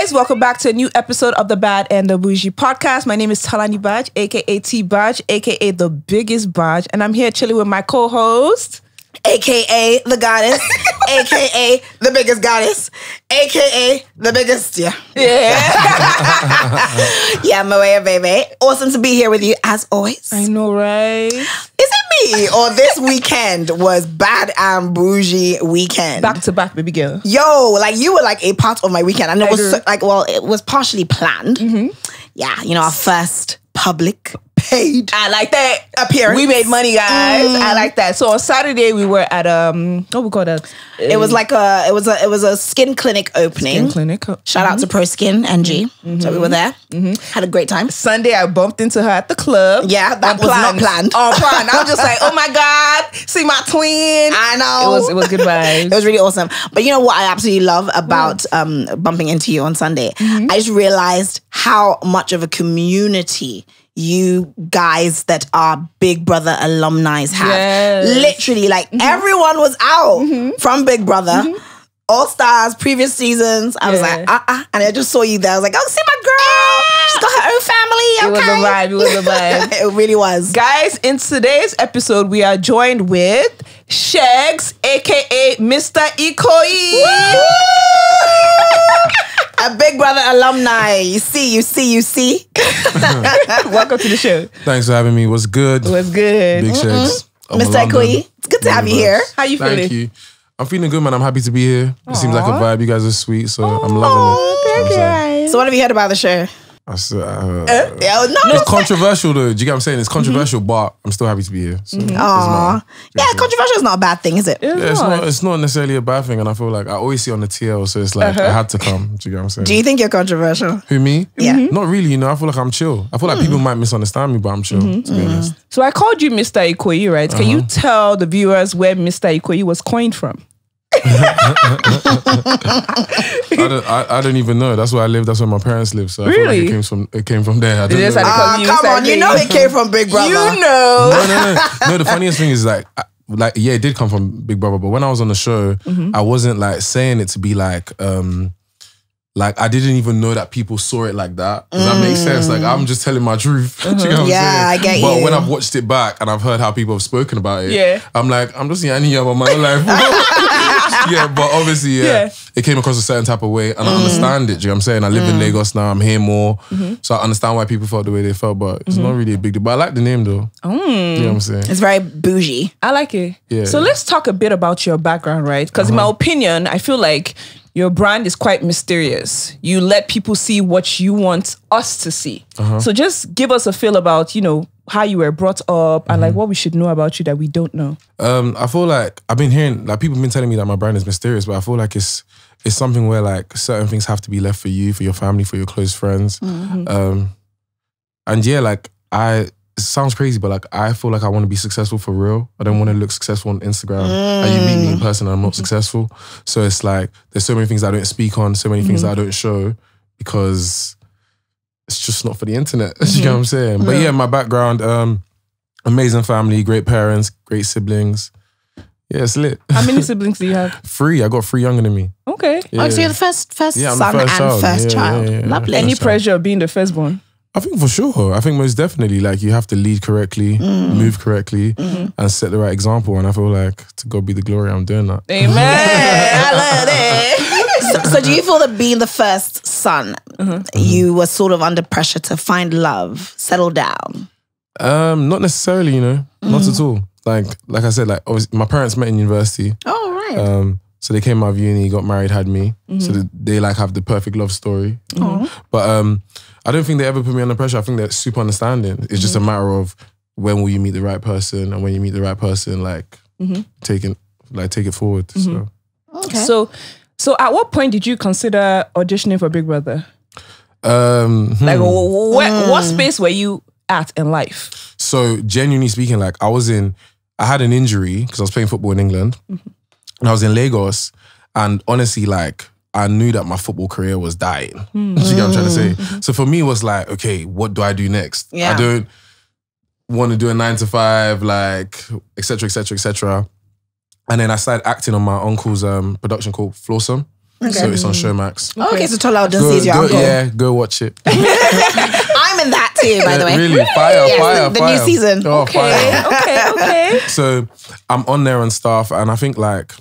guys, welcome back to a new episode of the Bad and the Boujee podcast. My name is Tolani Baj, aka T Baj, aka the biggest Baj, and I'm here chilling with my co-host, aka the goddess, aka the biggest goddess, aka the biggest, yeah, Moet Abebe. Awesome to be here with you as always. I know, right? Is it me or this weekend was Bad and Boujee weekend? Back to back, baby girl. Yo, like you were like a part of my weekend, and it was so, like, well, it was partially planned. Yeah, you know, our first public paid. I like that appearance. We made money, guys. I like that. So on Saturday we were at what we call that? It was like it was a skin clinic opening. Skin clinic. Shout out to Pro Skin NG. So we were there. Had a great time. Sunday I bumped into her at the club. Yeah, that was not planned. Unplanned. I was just like, oh my God, see my twin. I know. It was good vibes. It was really awesome. But you know what I absolutely love about bumping into you on Sunday? I just realized how much of a community you guys that are Big Brother alumni have. Yes. Literally, like everyone was out from Big Brother. All Stars, previous seasons. I was like, and I just saw you there. I was like, oh, see my girl. She's got her own family. Okay. It was a vibe. It really was. Guys, in today's episode, we are joined with Sheggz, aka Mr. Ikoyi. A Big Brother alumni. You see. Welcome to the show. Thanks for having me. What's good? What's good? Big Sheggz. Mr. Ikoyi, it's good to have you here. How you feeling? Thank you. I'm feeling good, man. I'm happy to be here. It seems like a vibe. You guys are sweet, so I'm loving it. Thank you. So what have you heard about the show? It's controversial though. Do you get what I'm saying? It's controversial, but I'm still happy to be here. So Aww. Yeah, controversial is not a bad thing, is it? it's not necessarily a bad thing, and I feel like I always see it on the TL, so it's like I had to come. Do you get what I'm saying? Do you think you're controversial? Who, me? Yeah. Not really, you know. I feel like I'm chill. I feel like people might misunderstand me, but I'm chill, to be honest. So I called you Mr. Ikoyi, right? Can you tell the viewers where Mr. Ikoyi was coined from? I don't even know. That's where I live. That's where my parents live. So I feel like it came from there. I don't know. Come on, you know it came from Big Brother. You know. No. The funniest thing is like yeah, it did come from Big Brother. But when I was on the show, I wasn't like saying it to be like I didn't even know that people saw it like that. Does that make sense? Like I'm just telling my truth. Do you know what I'm saying? I get you. But when I've watched it back and I've heard how people have spoken about it, I'm like, I'm just yanning about my own life. Yeah, but obviously, it came across a certain type of way and I understand it. Do you know what I'm saying? I live in Lagos now. I'm here more. So I understand why people felt the way they felt, but it's not really a big deal. But I like the name though. You know what I'm saying? It's very bougie. I like it. Yeah. So let's talk a bit about your background, right? Because in my opinion, I feel like your brand is quite mysterious. You let people see what you want us to see. So just give us a feel about, you know, how you were brought up and like what we should know about you that we don't know. I feel like I've been hearing, like people have been telling me that my brand is mysterious, but I feel like it's something where like certain things have to be left for you, for your family, for your close friends. And yeah, like it sounds crazy, but like I feel like I want to be successful for real. I don't want to look successful on Instagram and you meet me in person and I'm not successful. So it's like there's so many things I don't speak on, so many things that I don't show because it's just not for the internet. You know what I'm saying? But yeah, my background, amazing family, great parents, great siblings. Yeah, it's lit. How many siblings do you have? 3. I got 3 younger than me. Okay. Yeah. Oh, so you're the first son child. First child. Lovely. Any pressure of being the firstborn? I think for sure. I think most definitely, like you have to lead correctly, move correctly, and set the right example. And I feel like to God be the glory, I'm doing that. Amen. I love it. So do you feel that being the first son, you were sort of under pressure to find love, settle down? Not necessarily, you know, not at all. Like I said, like obviously my parents met in university. Oh, right. So they came out of uni, got married, had me. So they like have the perfect love story. But I don't think they ever put me under pressure. I think they're super understanding. It's just a matter of when will you meet the right person, and when you meet the right person, like take it forward. So. Okay. So at what point did you consider auditioning for Big Brother? Like what space were you at in life? So genuinely speaking, like I had an injury because I was playing football in England and I was in Lagos, and honestly, like I knew that my football career was dying. Do you get what I'm trying to say? So for me, it was like, okay, what do I do next? Yeah. I don't want to do a 9 to 5, like, etc., etc., etc. And then I started acting on my uncle's production called Flawsome. So it's on Showmax. Okay, so Tola Odunsi is your uncle. Yeah, go watch it. I'm in that too, by the way. Really? Fire. The new season. Oh, Okay. Okay. So I'm on there and stuff, and I think like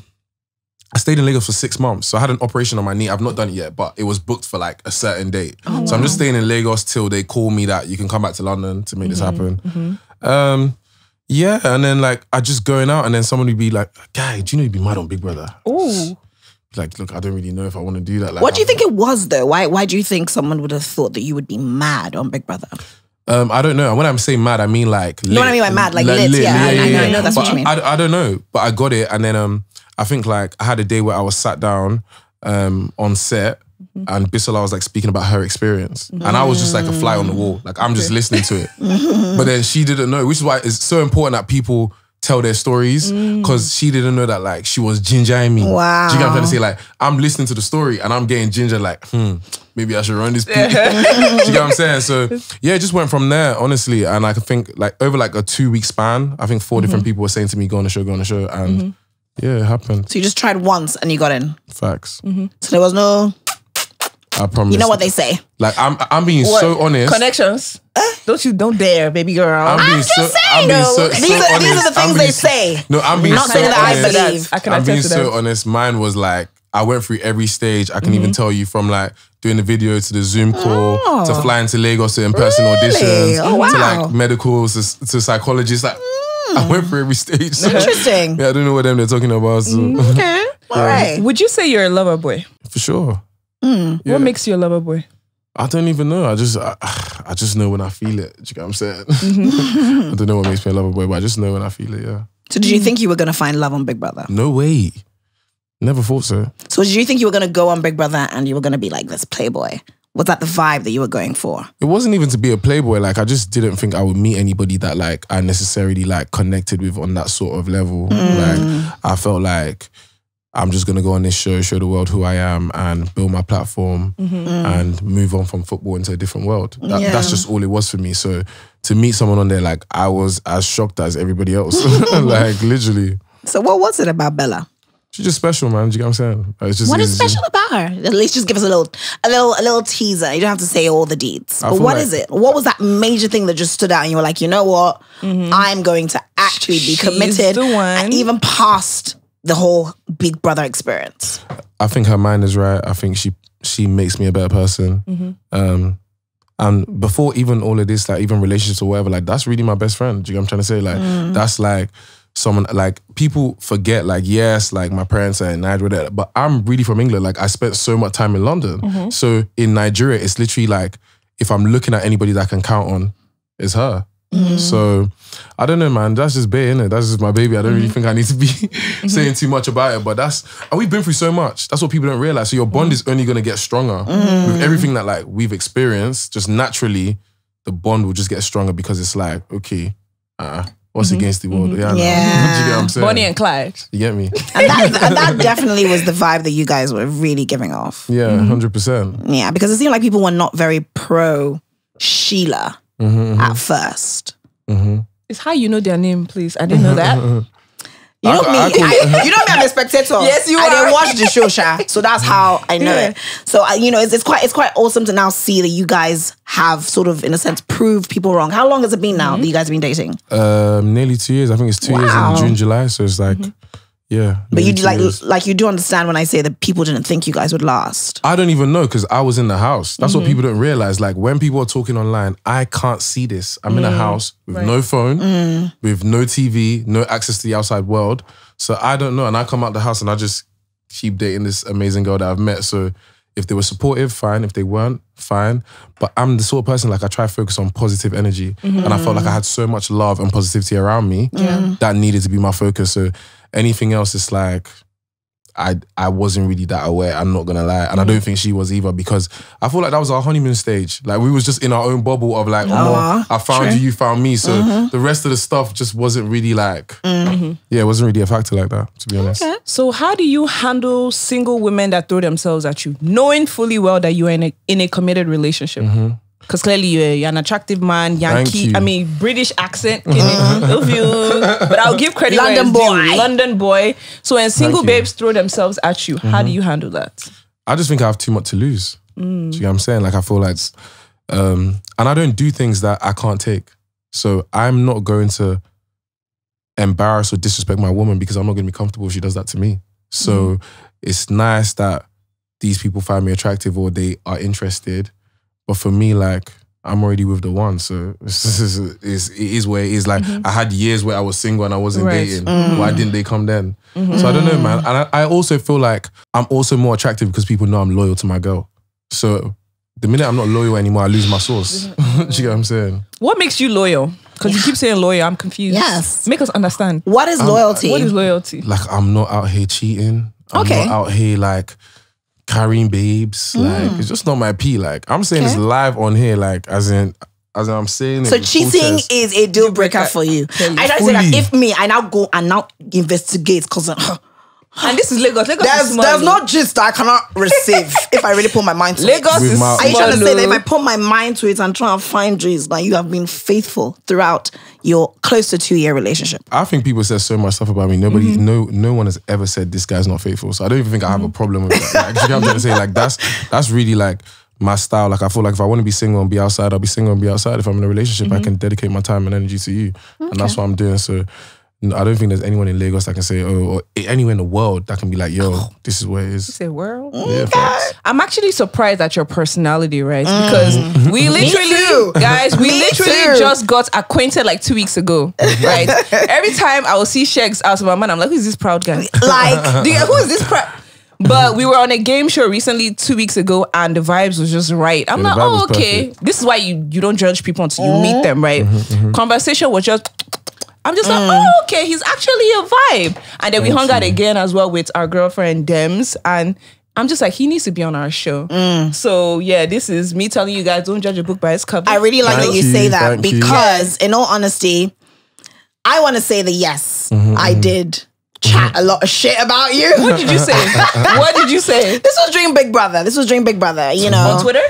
I stayed in Lagos for 6 months. So I had an operation on my knee. I've not done it yet, but it was booked for like a certain date. So I'm just staying in Lagos till they call me that you can come back to London to make this happen. Yeah, and then like I just going out, and then someone would be like, "Guy, do you know you'd be mad on Big Brother?" Ooh. Like, look, I don't really know if I want to do that. Like, What do you think it was though? Why do you think someone would have thought that you would be mad on Big Brother? I don't know. When I'm saying mad, I mean like lit. You know what I mean by mad? Like lit. Yeah, I know that's but what you mean. I don't know, but I got it, and then I think like I had a day where I was sat down on set. And Bisola was like speaking about her experience. And I was just like a fly on the wall. Like I'm just listening to it. But then she didn't know, which is why it's so important that people tell their stories, because she didn't know that like she was gingering me. Wow. Do you get what I'm trying to say? Like I'm listening to the story and I'm getting ginger like, maybe I should run this piece. Do you get what I'm saying? So yeah, it just went from there, honestly. And I think like over like a 2-week span, I think 4 different people were saying to me, go on the show. And yeah, it happened. So you just tried once and you got in. Facts. So there was no... I promise. You know what they say. Like I'm being so honest. Connections. Don't dare, baby girl. I'm being These are the things they say. No, I'm being Not so saying that I honest. believe. I can I'm being attest to so that. honest. Mine was like, I went through every stage. I can even tell you from like doing the video to the Zoom call to flying to Lagos to in-person auditions Oh, wow. to like medicals to psychologists. Like I went through every stage. So, Interesting. yeah, I don't know what them they're talking about. So. Okay. All right. Would you say you're a lover boy? For sure. What makes you a lover boy? I don't even know. I just know when I feel it. Do you get what I'm saying? I don't know what makes me a lover boy, but I just know when I feel it, yeah. So did you think you were going to find love on Big Brother? No way. Never thought so. So did you think you were going to go on Big Brother and you were going to be like this playboy? Was that the vibe that you were going for? It wasn't even to be a playboy. Like I just didn't think I would meet anybody that like I necessarily like connected with on that sort of level. Like I felt like I'm just gonna go on this show the world who I am and build my platform and move on from football into a different world. That's just all it was for me. So to meet someone on there, like I was as shocked as everybody else. Like literally. So what was it about Bella? She's just special, man. Do you get what I'm saying? It's just, What is special about her? At least just give us a little teaser. You don't have to say all the deeds. But what is it? What was that major thing that just stood out and you were like, you know what? I'm going to actually be committed the one. and even past the whole Big Brother experience. I think her mind is right. I think she makes me a better person. And before even all of this, like even relationships or whatever, like that's really my best friend. Do you get what I'm trying to say? Like that's like someone, like people forget, like yes, like my parents are in Nigeria, but I'm really from England. Like I spent so much time in London. So in Nigeria, it's literally like if I'm looking at anybody that I can count on, it's her. So I don't know, man. That's just bae, innit? That's just my baby. I don't really think I need to be saying too much about it. But and we've been through so much. That's what people don't realize. So your bond is only gonna get stronger with everything that like we've experienced. Just naturally, the bond will just get stronger because it's like, okay, what's against the world? Yeah. Do you get what I'm saying? Bonnie and Clyde. You get me? And that definitely was the vibe that you guys were really giving off. Yeah, 100%. Yeah, because it seemed like people were not very pro Sheila at first. It's how you know their name, please. I didn't know that. You know me. You know me. I'm a spectator. Yes, you I are. didn't watch the show, Sha. So that's how I know it. So you know, it's quite awesome to now see that you guys have sort of, in a sense, proved people wrong. How long has it been now that you guys have been dating? Nearly 2 years. I think it's 2 years in June, July. So it's like, yeah. But you nearly 2 years. like you do understand when I say that people didn't think you guys would last. I don't even know because I was in the house. That's what people don't realize. Like when people are talking online, I can't see this. I'm in a house with no phone, with no TV, no access to the outside world. So I don't know. And I come out the house and I just keep dating this amazing girl that I've met. So if they were supportive, fine. If they weren't, fine. But I'm the sort of person, like I try to focus on positive energy. And I felt like I had so much love and positivity around me that needed to be my focus. So anything else is like, I wasn't really that aware, I'm not gonna lie. And I don't think she was either, because I feel like that was our honeymoon stage. Like we was just in our own bubble of like, oh, I found you found me. So the rest of the stuff just wasn't really like, yeah, it wasn't really a factor like that, to be honest. Okay. So how do you handle single women that throw themselves at you, knowing fully well that you're in a committed relationship? Because clearly you're an attractive man, Yankee, I mean, British accent, but I'll give credit London where it's boy. due. London boy. So when single babes throw themselves at you, how do you handle that? I just think I have too much to lose. Do you get what I'm saying? Like I feel like, and I don't do things that I can't take. So I'm not going to embarrass or disrespect my woman because I'm not going to be comfortable if she does that to me. So it's nice that these people find me attractive or they are interested. But for me, like, I'm already with the one. So it is where it is. Like, I had years where I was single and I wasn't dating. Why didn't they come then? So I don't know, man. And I also feel like I'm also more attractive because people know I'm loyal to my girl. So the minute I'm not loyal anymore, I lose my source. Do you get what I'm saying? What makes you loyal? Because you keep saying loyal, I'm confused. Yes. Make us understand. What is loyalty? What is loyalty? Like, I'm not out here cheating. I'm not out here, like, carrying babes. Like, it's just not my pee. Like, I'm saying this live on here, like, as in I'm saying it. So cheating is a deal breaker for you. I try to say that if me, I now go and now investigate because... and this is Lagos. There's not just that I cannot receive if I really put my mind to Lagos it. is Are you trying to say that if I put my mind to it and try and find G's, that you have been faithful throughout your close to 2-year relationship? I think people say so much stuff about me. Nobody, no one has ever said this guy's not faithful. So I don't even think I have a problem with that. Like, you know what I'm trying to say? Like, that's really like my style. Like, I feel like if I want to be single and be outside, I'll be single and be outside. If I'm in a relationship, I can dedicate my time and energy to you. And that's what I'm doing. So I don't think there's anyone in Lagos that can say, or anywhere in the world that can be like, yo, this is where it is. You say world? Yeah, facts. I'm actually surprised at your personality, right? Because we literally, guys, we literally just got acquainted like 2 weeks ago, right? Every time I will see Sheggz out of my mind, I'm like, who is this proud guy? Like, who is this proud? But we were on a game show recently 2 weeks ago and the vibes was just right. I'm like, oh, okay. Perfect. This is why you don't judge people until you meet them, right? Conversation was just... I'm just like, oh, okay, he's actually a vibe. And then we hung out again as well with our girlfriend, Dems. And I'm just like, he needs to be on our show. So, yeah, this is me telling you guys, don't judge a book by its cover. I really like that you say that because, in all honesty, I want to say that, yes, I did chat a lot of shit about you. What did you say? What did you say? This was during Big Brother, you know. On Twitter?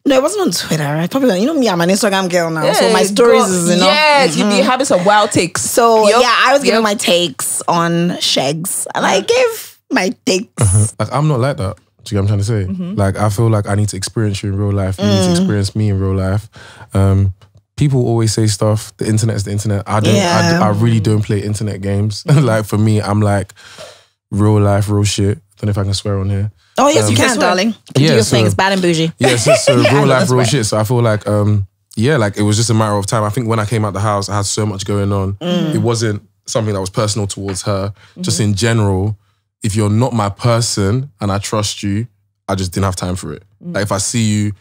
No, it wasn't on Twitter. I probably, you know me, I'm an Instagram girl now. So my stories is enough. Yes, you be having some wild takes. So yeah, I was giving my takes on Sheggz. And I gave my takes. Like, I'm not like that. Do you get what I'm trying to say? Like, I feel like I need to experience you in real life. You need to experience me in real life. People always say stuff, the internet is the internet. I really don't play internet games. Like, for me, I'm like real life, real shit. Don't know if I can swear on here. Oh, yes, you can, darling. Do your thing. It's bad and bougie. Yeah, so real life, real shit. So I feel like, like it was just a matter of time. I think when I came out the house, I had so much going on. It wasn't something that was personal towards her. Just in general, if you're not my person and I trust you, I just didn't have time for it. Like, if I see you,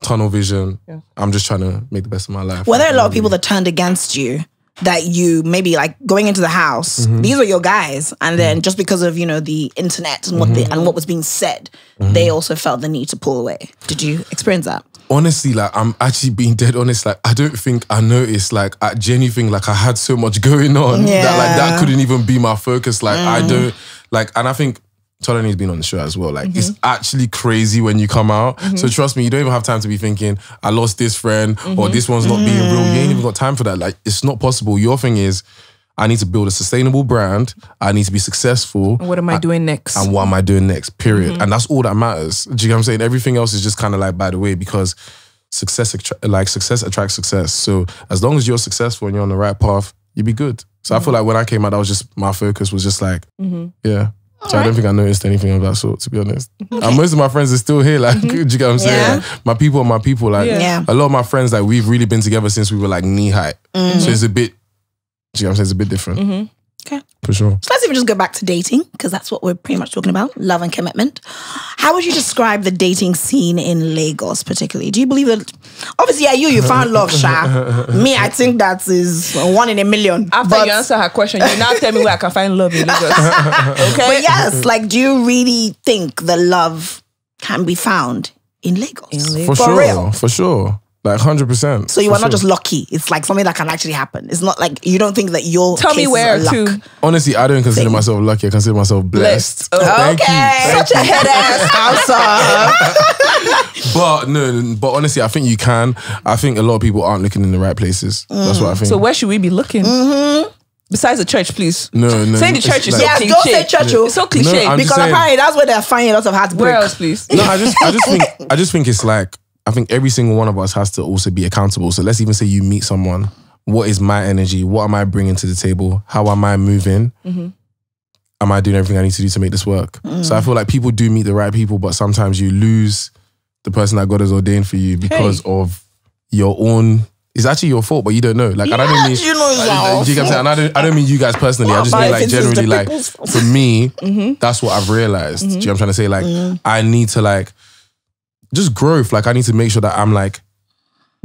tunnel vision, I'm just trying to make the best of my life. Were there a lot of people that turned against you? That you maybe like going into the house, these are your guys, and then just because of, you know, the internet and what was being said, they also felt the need to pull away. Did you experience that? Honestly, like, I'm actually being dead honest. Like, I don't think I noticed. Like, I genuinely think like I had so much going on that like that couldn't even be my focus. Like, I don't like, and I think Tolani's been on the show as well. Like, it's actually crazy when you come out. So trust me, you don't even have time to be thinking, I lost this friend or this one's not being real. You ain't even got time for that. Like, it's not possible. Your thing is, I need to build a sustainable brand. I need to be successful. What am I doing next? And what am I doing next, period. And that's all that matters. Do you know what I'm saying? Everything else is just kind of like by the way, because success attracts success. So as long as you're successful and you're on the right path, you'll be good. So I feel like when I came out, that was just, my focus was just like, yeah. So I don't think I noticed anything of that sort, to be honest. And most of my friends are still here. Like, do you get what I'm saying? Like, my people are my people. Like, a lot of my friends, like, we've really been together since we were like knee high. So it's a bit, do you know what I'm saying? It's a bit different. Okay. For sure. So let's even just go back to dating, because that's what we're pretty much talking about, love and commitment. How would you describe the dating scene in Lagos particularly? Do you believe that, obviously, you found love, Sha. Me, I think that is 1 in a million. After you answer her question, you now tell me where I can find love in Lagos. Okay? But yes, like, do you really think that love can be found in Lagos? For sure, real? For sure. Like 100%. So you are not just lucky. It's like something that can actually happen. It's not like you don't think that your Tell me where to. Honestly, I don't consider myself lucky. I consider myself blessed. Thank you. Such a head ass answer. But honestly, I think you can. I think a lot of people aren't looking in the right places. That's what I think. So where should we be looking? Besides the church, please. No. Saying the church is like, so Yeah, cliche. don't say church. It's so cliche. No, I'm just because saying- apparently that's where they're finding lots of heartbreak. Where else, please? No, I just think it's like, I think every single one of us has to also be accountable. So let's even say you meet someone. What is my energy? What am I bringing to the table? How am I moving? Am I doing everything I need to do to make this work? So I feel like people do meet the right people, but sometimes you lose the person that God has ordained for you because of your own. It's actually your fault, but you don't know. Like I don't mean you know it's our you get what I'm saying? And I don't mean you guys personally. I just mean like generally, like for me, that's what I've realized. Do you know what I'm trying to say? Like I need to like just growth. Like I need to make sure that I'm like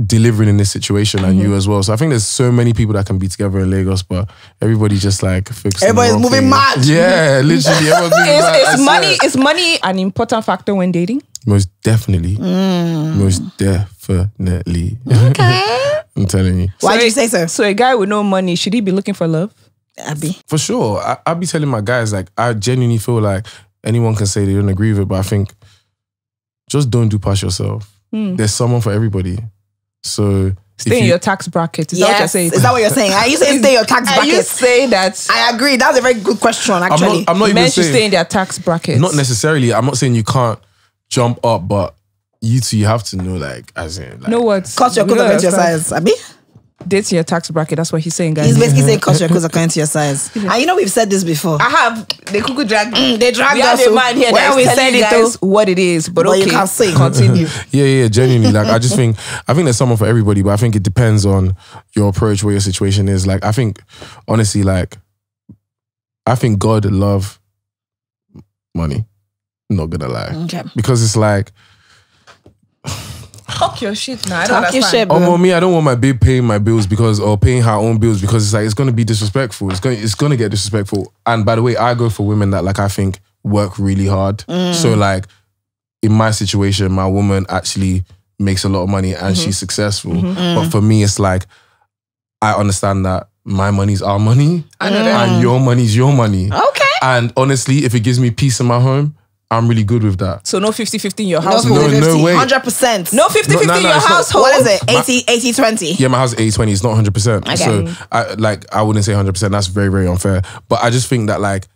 delivering in this situation and you as well. So I think there's so many people that can be together in Lagos, but everybody just like fixing. Everybody's moving mad. Yeah, literally. Everyone's moving mad. I swear. Is money an important factor when dating? Most definitely. Most definitely. Okay. I'm telling you. Why do you say so? So a guy with no money, should he be looking for love? Abby. For sure. I'll be telling my guys, like, I genuinely feel like anyone can say they don't agree with it, but I think just don't do past yourself. There's someone for everybody. So Stay in your tax bracket. Is that what you're saying? Is that what you're saying? Are you saying stay in your tax Are bracket? you saying that I agree. That's a very good question, actually. I'm not even men should saying, stay in their tax bracket? not necessarily. I'm not saying you can't jump up, but you two, you have to know, like, as in, like, No words. Cost your clothes according to your size, Abby. Date in your tax bracket. That's what he's saying, guys. He's basically saying cost your clothes according to your size. And you know we've said this before. I have. They could drag. They dragged We us. have a man here where that we is said telling you it guys though. what it is, but But okay, you can't say. continue. Yeah, genuinely. Like, I think there's someone for everybody, but I think it depends on your approach, what your situation is. Like, I think, honestly, like, I think God love money. Not gonna lie. Okay. Because it's like, Fuck your shit now. I don't Talk your understand. shit, bro. me, I don't want my babe paying my bills or paying her own bills because it's like, it's gonna be disrespectful. It's gonna get disrespectful. And by the way, I go for women that, like, I think work really hard. So like, in my situation, my woman actually makes a lot of money and she's successful. But for me, it's like, I understand that my money's our money and your money's your money. Okay. And honestly, if it gives me peace in my home, I'm really good with that. So no 50-50 in your No, household. No way. 100%. No 50-50 in your it's not. household. What is it? 80-20? Yeah, my house is 80-20. It's not 100%. Okay. So I wouldn't say 100%. That's very, very unfair. But I just think that, like,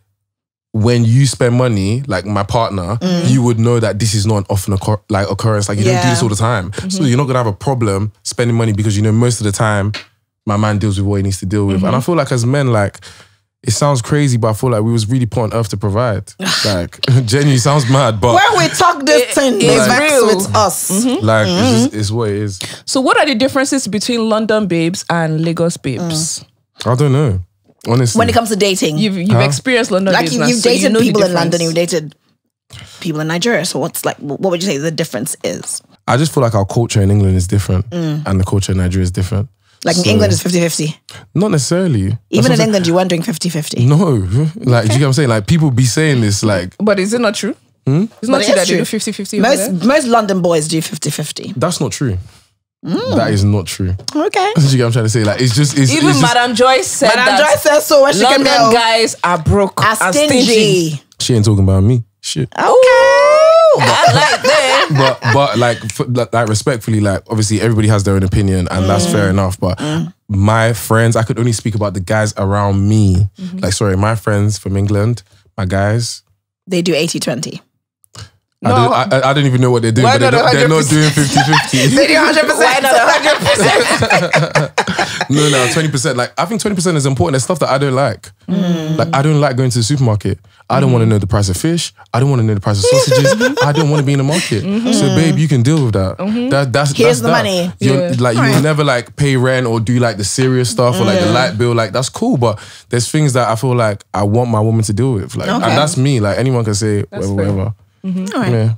when you spend money, like my partner, you would know that this is not an often occurrence. Like, you don't do this all the time. So you're not gonna have a problem spending money because you know most of the time my man deals with what he needs to deal with. And I feel like as men, like, it sounds crazy, but I feel like we was really put on earth to provide. Like, genuinely sounds mad, but When we talk this thing, it's it's real. with us. like, it's what it is. So what are the differences between London babes and Lagos babes? I don't know, honestly. When it comes to dating. You've experienced London Like babes. you've so you dated know the people in difference. London, you've dated people in Nigeria. So what would you say the difference is? I just feel like our culture in England is different and the culture in Nigeria is different. Like in England, it's 50-50. Not necessarily. Even in England, you weren't doing 50-50. No. Like, do you get what I'm saying? Like, people be saying this, like, But is it not true? It's not But true it that is they do true. 50-50 over there? Most London boys do 50-50. that's not true. That is not true. Okay. Do you get what I'm trying to say? Like, it's just, Even it's just, Madam Joyce said Madam that Joyce says so when she London can guys are broke are and stingy. she ain't talking about me. Shit. Okay. I like that. But like respectfully, like, obviously everybody has their own opinion and that's fair enough. But my friends, I could only speak about the guys around me. Like, sorry, my friends from England, my guys, They do 80-20. I don't even know what they're doing, Why but not they're not 100%? doing 50-50. They do 100%. Why not 100%? No, 20%. Like, I think 20% is important. There's stuff that I don't like. Like, I don't like going to the supermarket. I don't want to know the price of fish. I don't want to know the price of sausages. I don't want to be in the market. So, babe, you can deal with that. Here's the that. money. You're, like, you will never like pay rent or do like the serious stuff or like the light bill. Like, that's cool. But there's things that I feel like I want my woman to deal with. Like, and that's me. Like, anyone can say whatever. All right. Yeah,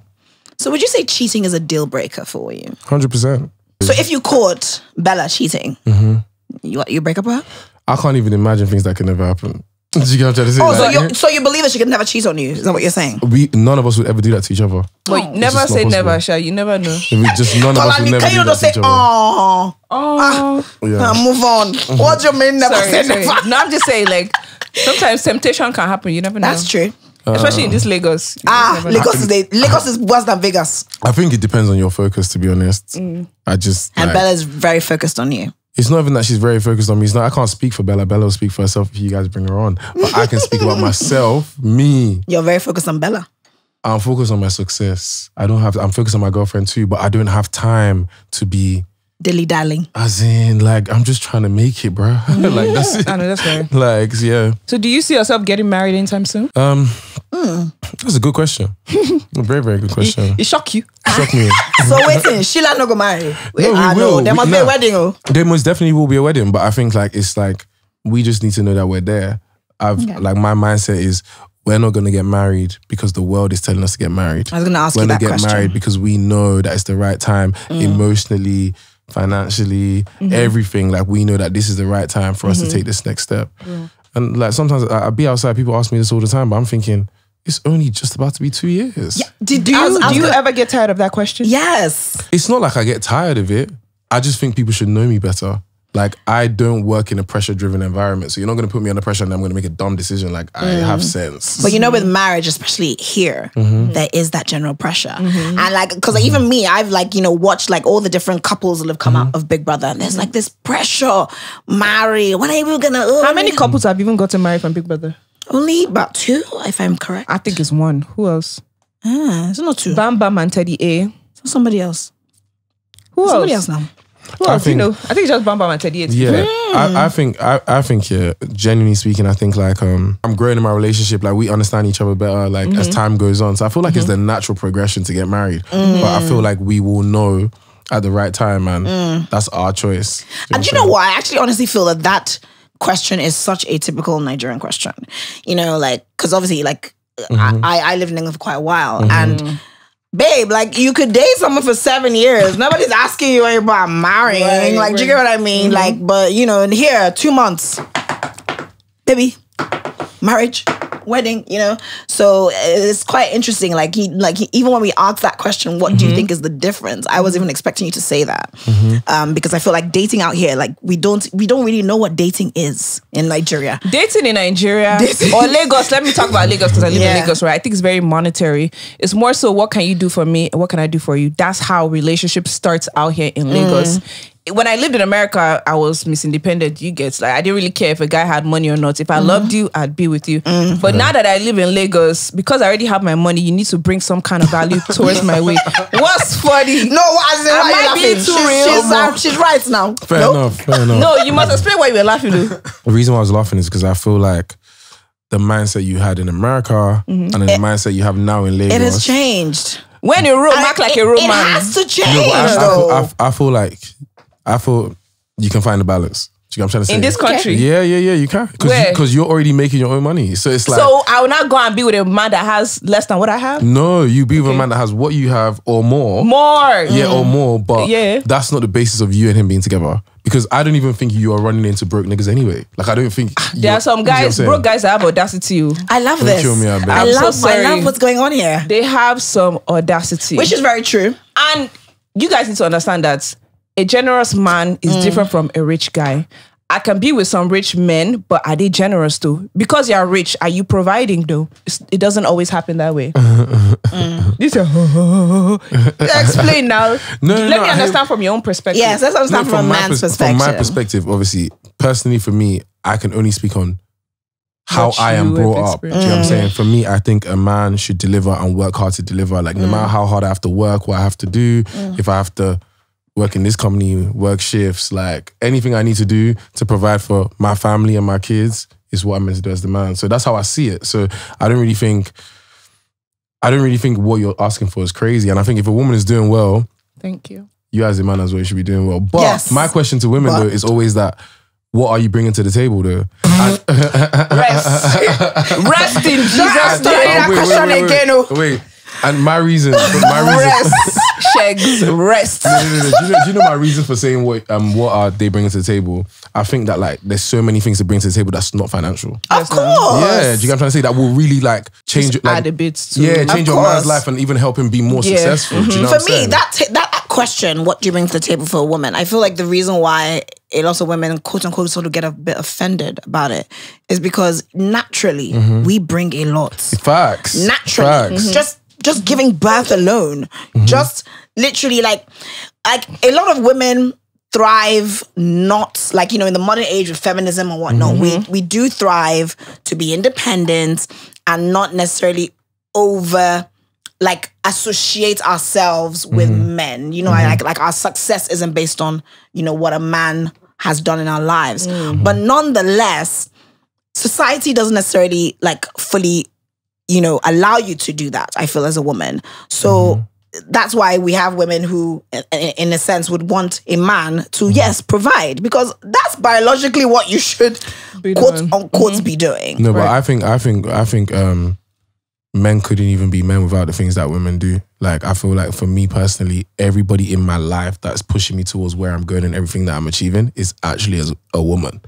So would you say cheating is a deal breaker for you? 100%. So if you caught Bella cheating, you break up with her? I can't even imagine things that can never happen. Do you get what I'm trying to say? Oh, Like, so you believe that she could never cheat on you? Is that what you're saying? none of us would ever do that to each other. But never just say not never, possible. Sha. You never know. None of us would Tolani, never can you do not that say, to each other. oh, Yeah. move on? What do you mean never say Sorry. never? No, I'm just saying, like, sometimes temptation can happen. You never know. That's true. Especially in this Lagos. You just never know. Lagos is worse than Vegas. I think it depends on your focus, to be honest. I just And like, Bella's very focused on you. It's not even that she's very focused on me. It's not. I can't speak for Bella. Bella will speak for herself if you guys bring her on. But I can speak about myself, me. You're very focused on Bella. I'm focused on my success. I'm focused on my girlfriend too, but I don't have time to be dilly-dallying. As in, like, I'm just trying to make it, bro. Like, that's it. I know, that's fair. Like, yeah. So do you see yourself getting married anytime soon? That's a good question. A very, very good question. It shocked you. Shocked me. So waiting, Sheila not go marry. No, we will. There must be a wedding. There most definitely will be a wedding, but I think like it's like we just need to know that we're there. Like my mindset is we're not gonna get married because the world is telling us to get married. I was gonna ask you that question. We're gonna get married because we know that it's the right time, emotionally, financially, everything. Like we know that this is the right time for us to take this next step. And like sometimes I be outside, people ask me this all the time, but I'm thinking, it's only just about to be 2 years. Yeah. Do you ever get tired of that question? Yes. It's not like I get tired of it. I just think people should know me better. Like, I don't work in a pressure-driven environment, so you're not going to put me under pressure and I'm going to make a dumb decision. Like, I have sense. But you know, with marriage, especially here, there is that general pressure. And like, because even me, I've like, you know, watched like all the different couples that have come out of Big Brother, and there's like this pressure, marry, when are you gonna... How many couples have even gotten married from Big Brother? Only about 2, if I'm correct. I think it's 1. Who else? It's not 2. Bam Bam and Teddy A. Somebody else. Somebody else now. Who else? I think it's just Bam Bam and Teddy A. Yeah, I think, yeah, genuinely speaking, I think like I'm growing in my relationship. Like we understand each other better. Like as time goes on, so I feel like it's the natural progression to get married. But I feel like we will know at the right time, and that's our choice. And you know what? I actually honestly feel that question is such a typical Nigerian question. You know, like, because obviously, like, I lived in England for quite a while, and babe, like, you could date someone for 7 years. Nobody's asking you about marrying. Right, like, do you get what I mean? Like, but, you know, in here, 2 months, baby, marriage, wedding, you know? So it's quite interesting. Like, even when we asked that question, what do you think is the difference? I was even expecting you to say that. Because I feel like dating out here, like, we don't really know what dating is in Nigeria. Dating in Nigeria or Lagos, let me talk about Lagos because I live in Lagos, right? I think it's very monetary. It's more so, what can you do for me? What can I do for you? That's how relationship starts out here in Lagos. When I lived in America, I was Miss Independent. You get, like, I didn't really care if a guy had money or not. If I loved you, I'd be with you. But now that I live in Lagos, because I already have my money, you need to bring some kind of value towards my way. What's funny? No, I might be too real. She's right now. Fair enough. No, you must explain why you were laughing. The reason why I was laughing is because I feel like the mindset you had in America and the mindset you have now in Lagos. It has changed. When you act like a Roman. It has to change. No, I feel you can find a balance. Do you know what I'm trying to say? In this country? Yeah, you can. Because you're already making your own money. So it's like... So I will not go and be with a man that has less than what I have? No, you be with a man that has what you have or more. Yeah, or more. But that's not the basis of you and him being together. Because I don't even think you are running into broke niggas anyway. Like, I don't think... There are some guys, broke guys that have audacity. I love this. Kill me, I love what's going on here. They have some audacity. Which is very true. And you guys need to understand that a generous man is different from a rich guy. I can be with some rich men, but are they generous too? Because you're rich, are you providing though? It doesn't always happen that way. This explain now. Let me understand from your own perspective. Yes, let's understand from a man's perspective. From my perspective, obviously, personally for me, I can only speak on how I am brought up. Do you know what I'm saying? For me, I think a man should deliver and work hard to deliver. Like, no matter how hard I have to work, what I have to do, if I have to work in this company, work shifts, like anything I need to do to provide for my family and my kids is what I'm meant to do as the man. So that's how I see it. So I don't really think what you're asking for is crazy. And I think if a woman is doing well, thank you. You as a man as well should be doing well. But my question to women though is always that, what are you bringing to the table though? Rest in Jesus' name. Wait. And my reason, Sheggz, rest. Do you know my reason for saying what are they bringing to the table? I think that like there's so many things to bring to the table that's not financial. Of course. Yeah, do you get what I'm trying to say? That will really like change Just like add a bit to change your man's life and even help him be more successful. Do you know for me, that question, what do you bring to the table for a woman? I feel like the reason why a lot of women, quote unquote, sort of get a bit offended about it is because naturally we bring a lot. Facts. Naturally. Just giving birth alone. Just literally like a lot of women thrive not like, in the modern age of feminism and whatnot, we do thrive to be independent and not necessarily over like associate ourselves with men. Like our success isn't based on, what a man has done in our lives. But nonetheless, society doesn't necessarily like fully, allow you to do that, I feel, as a woman. So that's why we have women who, in a sense, would want a man to, yes, provide, because that's biologically what you should, quote unquote, be doing. No, but I think men couldn't even be men without the things that women do. Like, I feel like for me personally, everybody in my life that's pushing me towards where I'm going and everything that I'm achieving is actually as a woman.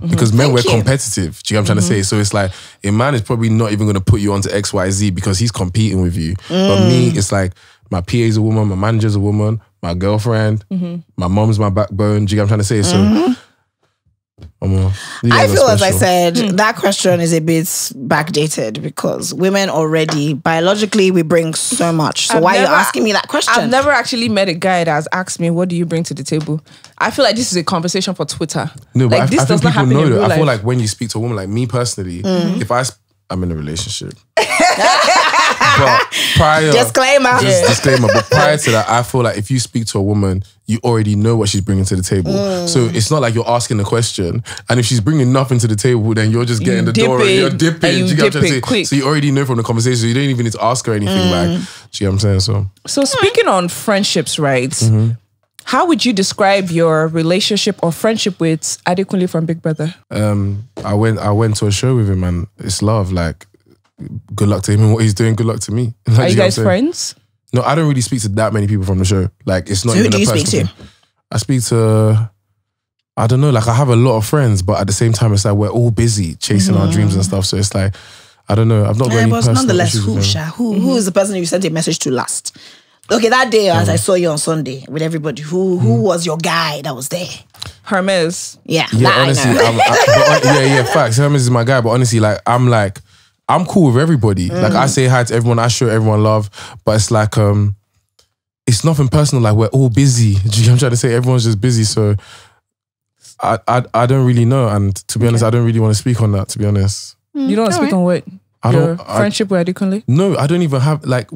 Because men, we're competitive. Do you know what I'm trying to say? So it's like, a man is probably not even going to put you onto XYZ because he's competing with you. But me, it's like, my PA is a woman, my manager's a woman, my girlfriend, my mom's my backbone. Do you know what I'm trying to say? So I feel, as I said, that question is a bit backdated because women already, biologically, we bring so much. So why are you asking me that question? I've never actually met a guy that has asked me, what do you bring to the table? I feel like this is a conversation for Twitter. No, but like, I think people know that. I feel like when you speak to a woman, like me personally, if I'm in a relationship. But prior, disclaimer. But prior to that, I feel like if you speak to a woman, you already know what she's bringing to the table. So it's not like you're asking a question, and if she's bringing nothing to the table, then you're just getting the door and you're dipping. Quick. So you already know from the conversation. So you don't even need to ask her anything. Like, do you know what I'm saying? So speaking on friendships, right? How would you describe your relationship or friendship with Adekunle from Big Brother? I went to a show with him, and it's love. Like, good luck to him and what he's doing. Good luck to me. Like, are you guys friends? No, I don't really speak to that many people from the show. Like, it's not. So even who do you a speak to? thing. I speak to, I don't know. Like, I have a lot of friends, but at the same time, it's like we're all busy chasing our dreams and stuff. So it's like, I don't know. I've not got any personal nonetheless, issues with him. who is the person you sent a message to last? Okay, that day as I saw you on Sunday with everybody, who was your guy that was there? Hermes. Yeah, honestly, facts. Hermes is my guy, but honestly, I'm cool with everybody. Like, I say hi to everyone, I show everyone love, but it's like, it's nothing personal. Like, we're all busy. Do you know what I'm trying to say? Everyone's just busy, so I don't really know. And to be honest, I don't really want to speak on that, to be honest. You don't want to speak on what? Your friendship with Adekunle? No, I don't even have, like,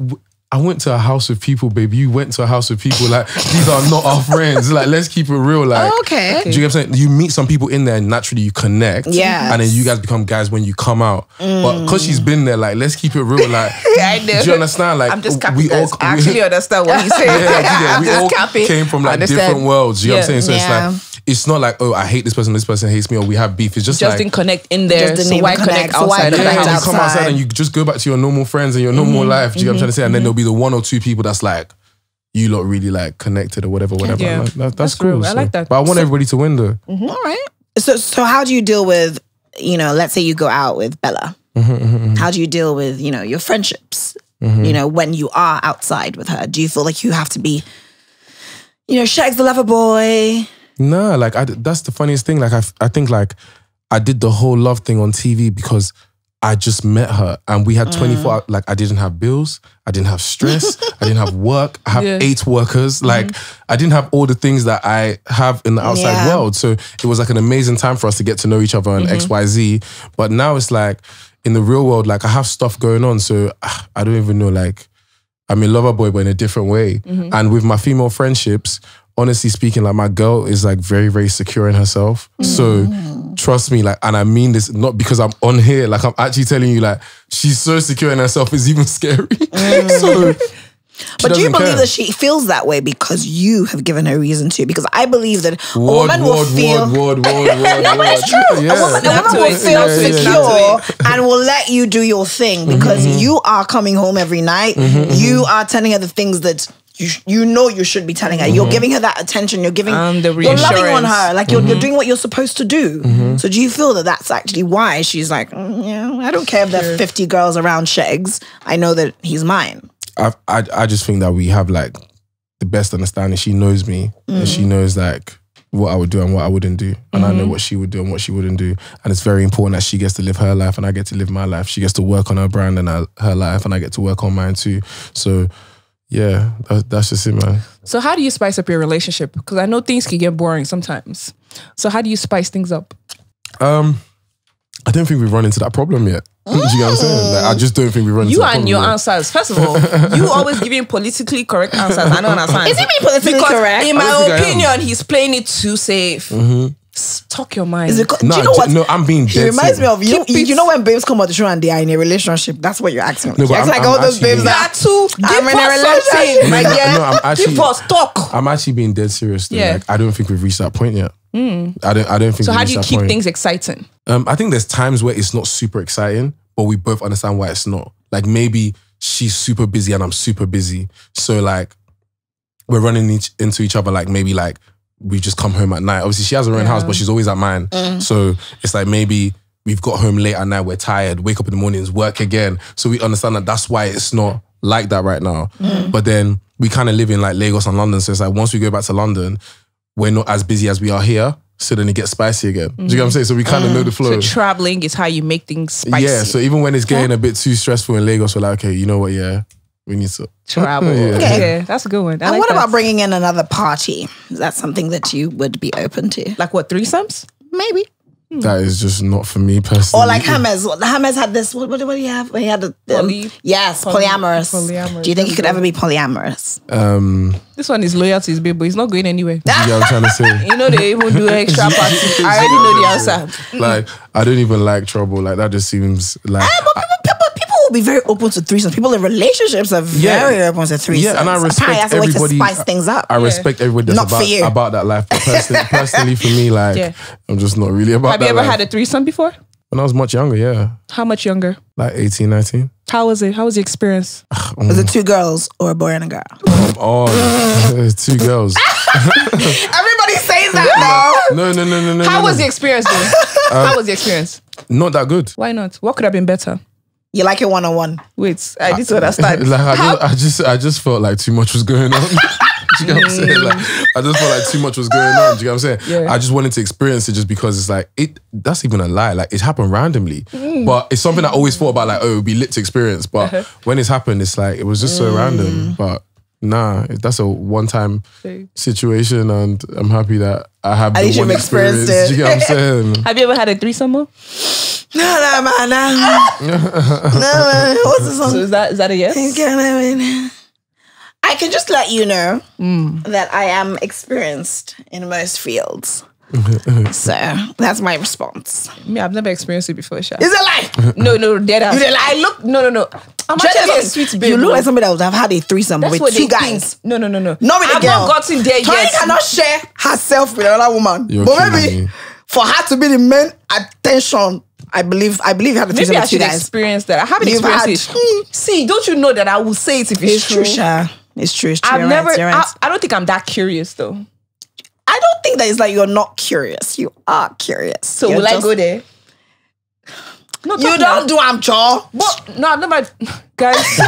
I went to a house with people, baby. You went to a house with people. Like, these are not our friends. Like, let's keep it real. Like, okay. Do you get what I'm saying? You meet some people in there and naturally you connect. Yeah. And then you guys become guys when you come out. But because she's been there, like, let's keep it real. Like, I know. do you understand? Like, I'm just capping. I actually understand what he's saying. We all came from like different worlds. You know what I'm saying? So it's like, it's not like, oh, I hate this person hates me, or we have beef. It's just like, didn't connect in there. So why connect outside? You come outside and you just go back to your normal friends and your normal life. Do you know what I'm trying to say? And then there'll be the one or two people that's like, you lot really like connected or whatever. Yeah. Like, that's cool. I like that. But I want everybody to win though. All right. So how do you deal with, let's say you go out with Bella. How do you deal with, your friendships? When you are outside with her, do you feel like you have to be, Sheggz the lover boy? Nah, like, that's the funniest thing. Like, I think like I did the whole love thing on TV because I just met her and we had 24, like, I didn't have bills, I didn't have stress, I didn't have work, I have 8 workers. Like, I didn't have all the things that I have in the outside world. So it was like an amazing time for us to get to know each other and XYZ. But now it's like, in the real world, like, I have stuff going on. So I don't even know, like, I'm a lover boy, but in a different way. And with my female friendships, honestly speaking, like, my girl is like very, very secure in herself. So trust me, like, and I mean this not because I'm on here, like, I'm actually telling you, like, she's so secure in herself, it's even scary. So, but do you believe that she feels that way because you have given her reason to? Because I believe that a woman will feel... No, but it's true. A woman will feel secure and will let you do your thing because you are coming home every night. You are telling her the things that you know you should be telling her. You're giving her that attention. You're giving the you're loving on her. Like, you're doing what you're supposed to do. So do you feel that that's actually why she's like, I don't care if there are 50 girls around Sheggz. I know that he's mine. I just think that we have like the best understanding. She knows me and she knows like what I would do and what I wouldn't do. And I know what she would do and what she wouldn't do. And it's very important that she gets to live her life and I get to live my life. She gets to work on her brand and her life and I get to work on mine too. So yeah, that's just it, man. So how do you spice up your relationship? Because I know things can get boring sometimes. So how do you spice things up? I don't think we've run into that problem yet. Do you get what I'm saying? Like, I just don't think we've run into that problem You and your yet. answers. First of all, you always giving politically correct answers. I don't understand. Is he being politically correct? In I don't my think I opinion, he's playing it too safe. Talk your mind. Is it, do you know what? No, I'm being He dead reminds me of you. Keep it- You know when babes come on the show and they are in a relationship. That's what you're acting like. No, but You're acting like I'm all those actually babes being- that That too. I'm Give in a us relationship. something, my dear. No, I'm actually- Give us talk. I'm actually being dead serious. Though. Yeah. Like, I don't think we've reached that point yet. I don't think. So we've how do you reached that keep point. things exciting? I think there's times where it's not super exciting, but we both understand why it's not. Like maybe she's super busy and I'm super busy. So like we're running into each other like maybe like we just come home at night. Obviously she has her own house, but she's always at mine. So it's like maybe we've got home late at night, we're tired, wake up in the mornings, work again. So we understand that that's why it's not like that right now. But then we kind of live in like Lagos and London. So it's like once we go back to London, we're not as busy as we are here. So then it gets spicy again. Do you get what I'm saying? So we kind of know the flow. So traveling is how you make things spicy. Yeah, so even when it's getting a bit too stressful in Lagos, we're like, okay, you know what, yeah, we need to travel. Yeah. Yeah, that's a good one. I And like what that. about bringing in another party? Is that something that you would be open to? like what, threesomes? Maybe. That is just not for me personally. Or like James. James had this. What did he have? He had a polyamorous. Polyamorous. Do you think he could ever be polyamorous? This one is loyal to his babe, but he's not going anywhere. You get what I'm trying to say? You know they even do extra party. I already know the answer. Like, I don't even like trouble. Like, that just seems like... People will be very open to threesomes. People in relationships are very open to threesomes. Yeah, and I Apparently respect that's a way everybody. to spice things up. I respect everybody Not for that's you. about that life. But personally, for me, like, Yeah. I'm just not really about Have that you ever life. had a threesome before? When I was much younger, yeah. How much younger? Like 18, 19. How was it? How was the experience? Was it two girls or a boy and a girl? Oh, 2 girls. Everybody's saying that now. No. How was the experience though? How was the experience? Not that good. Why not? What could have been better? You like it one-on-one. Wait, I need to understand. Like I just felt like too much was going on. Do you get what I'm saying? Like I just felt like too much was going on. Do you get what I'm saying? Yeah. I just wanted to experience it just because it's like that's even a lie. Like it happened randomly. But it's something I always thought about, like, oh, it would be lit to experience. But when it's happened, it's like it was just so random. But nah, that's a one-time situation, and I'm happy that I have At the least one you've experience. experienced Do it. you get what I'm saying? Have you ever had a threesome? Mo? No, man. What's the song? So is that a yes? I can just let you know that I am experienced in most fields. So that's my response. Me, I've never experienced it before, Sha. Is it a lie? No, dead ass. You didn't lie? I look, no. I'm actually a sweet babe. You look like somebody that would have had a threesome That's with what 2 they guys. think. No. Not with a I've girl. not gotten there Tolani yet. cannot share herself with another woman. You're but kidding maybe me. for her to be the main attention, I believe you had a threesome Maybe I with 2 should guys. experience that. I haven't You've experienced had- it. See, don't you know that I will say it if it's, It's true, Sha. It's true. I've You're never. Right, you're right. I don't think I'm that curious though. I don't think that it's like you're not curious. You are curious. So You're will I just- go there? No, You don't do I'm jaw. But no, guys, see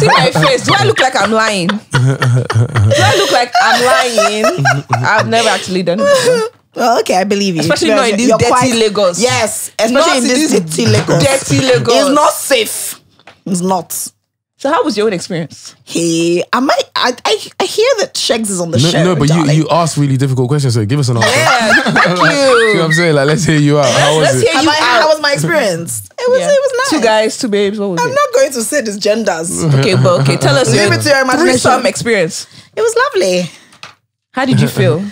my face. Do I look like I'm lying? Do I look like I'm lying? I've never actually done it before. Well, okay, I believe you. Especially To be not in honest, this you're dirty quite- Lagos. Yes, Not especially in in this this dirty Lagos. dirty Lagos. It's not safe. It's not. So how was your own experience? Hey, I hear that Sheggz is on the show. No, but darling. you ask really difficult questions, so give us an answer. Yeah, thank You know what you. I'm saying? Like, let's hear you out. How was Let's it? hear you How out. was my experience? It was nice. 2 guys, 2 babes. What was I'm it? not going to say this genders. Okay, but okay, tell us Leave your it to your imagination. threesome experience. It was lovely. How did you feel?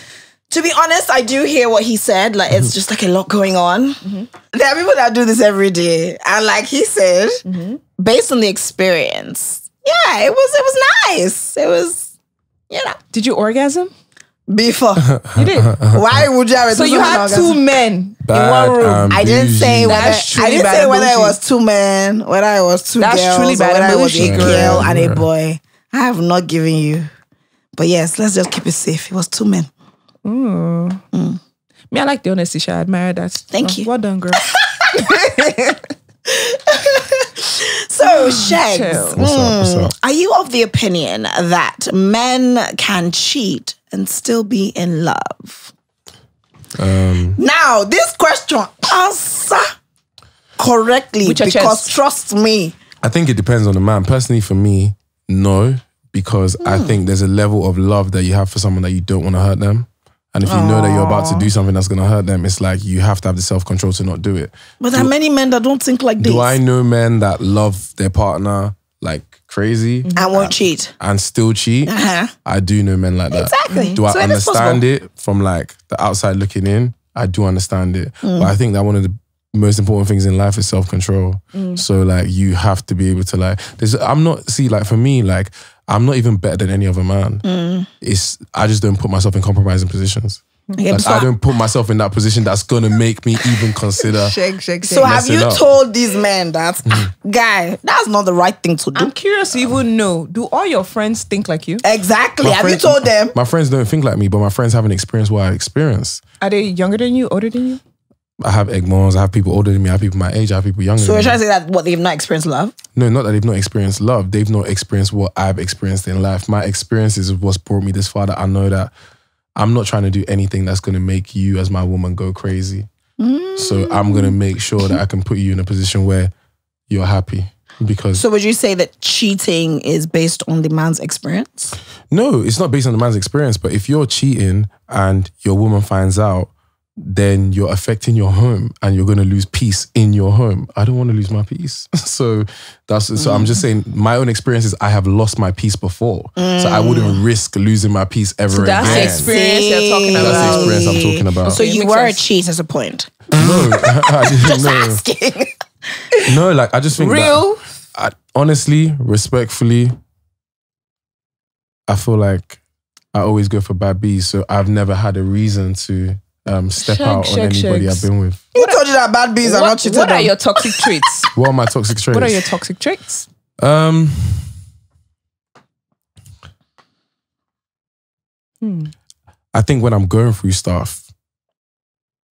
To be honest, I do hear what he said. Like, it's just like a lot going on. There are people that do this every day. And like he said, based on the experience, yeah, it was nice. It was, Did you orgasm? before. You did. Why would you have a So you had 2 men Bad in one room. I didn't say whether That's truly I didn't bad say whether it emoji. was 2 men, whether it was 2 That's girls, truly or bad whether it was a emoji. girl and a Yeah. boy. I have not given you. But yes, let's just keep it safe. It was 2 men. Me, I like the honesty. Sha. I admire that. Thank you. Well done, girl. So, Sheggz, Chill. What's up? are you of the opinion that men can cheat and still be in love? Now, this question, answer correctly With your because chest. trust me. I think it depends on the man. Personally, for me, no. because I think there's a level of love that you have for someone that you don't want to hurt them. And if you know that you're about to do something that's going to hurt them, it's like you have to have the self-control to not do it. But there are many men that don't think like this. Do I know men that love their partner like crazy and won't cheat and still cheat? I do know men like that. Exactly. Do I understand it from like the outside looking in? I do understand it. But I think that one of the most important things in life is self-control. So like you have to be able to like, for me, like I'm not even better than any other man. I just don't put myself in compromising positions. Like, I don't put myself in that position that's gonna make me even consider. So have you told these men that, guy, that's not the right thing to do? I'm curious to even know, do all your friends think like you? Exactly. Have you told them? My friends don't think like me, but my friends haven't experienced what I experienced. Are they younger than you, older than you? I have egmons, I have people older than me, I have people my age, I have people younger than me. So you're trying to say that they've not experienced love? No, not that they've not experienced love. They've not experienced what I've experienced in life. My experiences is what's brought me this far, that I know that I'm not trying to do anything that's going to make you as my woman go crazy. So I'm going to make sure that I can put you in a position where you're happy. Because so would you say that cheating is based on the man's experience? No, it's not based on the man's experience. But if you're cheating and your woman finds out, then you're affecting your home and you're going to lose peace in your home. I don't want to lose my peace. So I'm just saying my own experience is I have lost my peace before. So I wouldn't risk losing my peace ever again. That's the experience you're talking about. That's the experience I'm talking about. So you were a cheat as a point? No, I didn't know. Asking. No, like I just think honestly, respectfully, I feel like I always go for bad B's. So I've never had a reason to step out on anybody I've been with. Who told you that bad bees are not cheating? What are your toxic traits? What are my toxic traits? What are your toxic traits? I think when I'm going through stuff,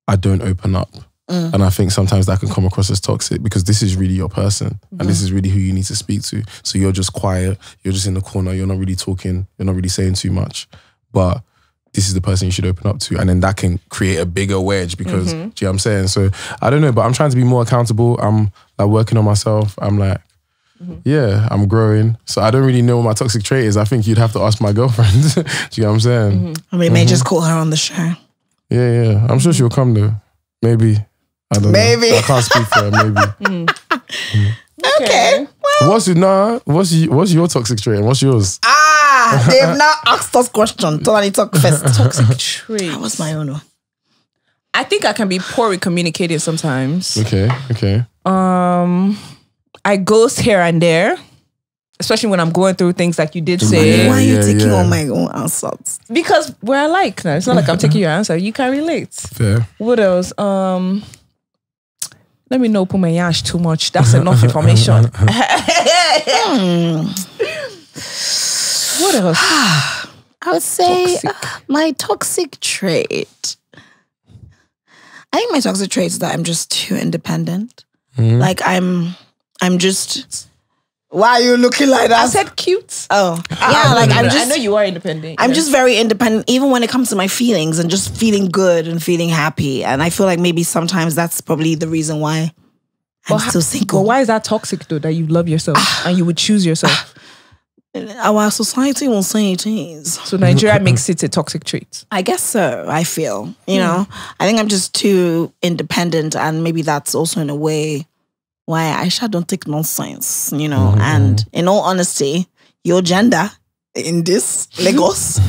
I don't open up. And I think sometimes that can come across as toxic because this is really your person and this is really who you need to speak to. So you're just quiet, you're just in the corner, you're not really talking, you're not really saying too much. But this is the person you should open up to. And then that can create a bigger wedge because, do you know what I'm saying? So I don't know, but I'm trying to be more accountable. I'm like working on myself. I'm like, yeah, I'm growing. So I don't really know what my toxic trait is. I think you'd have to ask my girlfriend. Do you know what I'm saying? I mean, may just call her on the show. Yeah. I'm sure she'll come though. Maybe. I don't know. I can't speak for her, maybe. Okay. Well. What's your toxic trait and what's yours? They've now asked us question. Tolani, talk first. Toxic trait. That was my own. I think I can be poor with communicating sometimes. Okay. I ghost here and there, especially when I'm going through things like you did say. Why are you taking all my own answers? Because we're alike now. It's not like I'm taking your answer. You can relate. Fair. What else? Let me not put my yash too much. That's enough information. What else? I would say my toxic trait. I think my toxic trait is that I'm just too independent. Like I'm just. Why are you looking like that? I said cute. Oh, yeah. Like I'm just. I know you are independent. I'm just very independent, even when it comes to my feelings and just feeling good and feeling happy. And I feel like maybe sometimes that's probably the reason why I'm still single. But why is that toxic though? That you love yourself and you would choose yourself. Our society will say it is. So Nigeria makes it a toxic trait. I guess so. I feel. You know, I think I'm just too independent, and maybe that's also in a way why Aisha don't take nonsense, you know. And in all honesty, your gender in this Lagos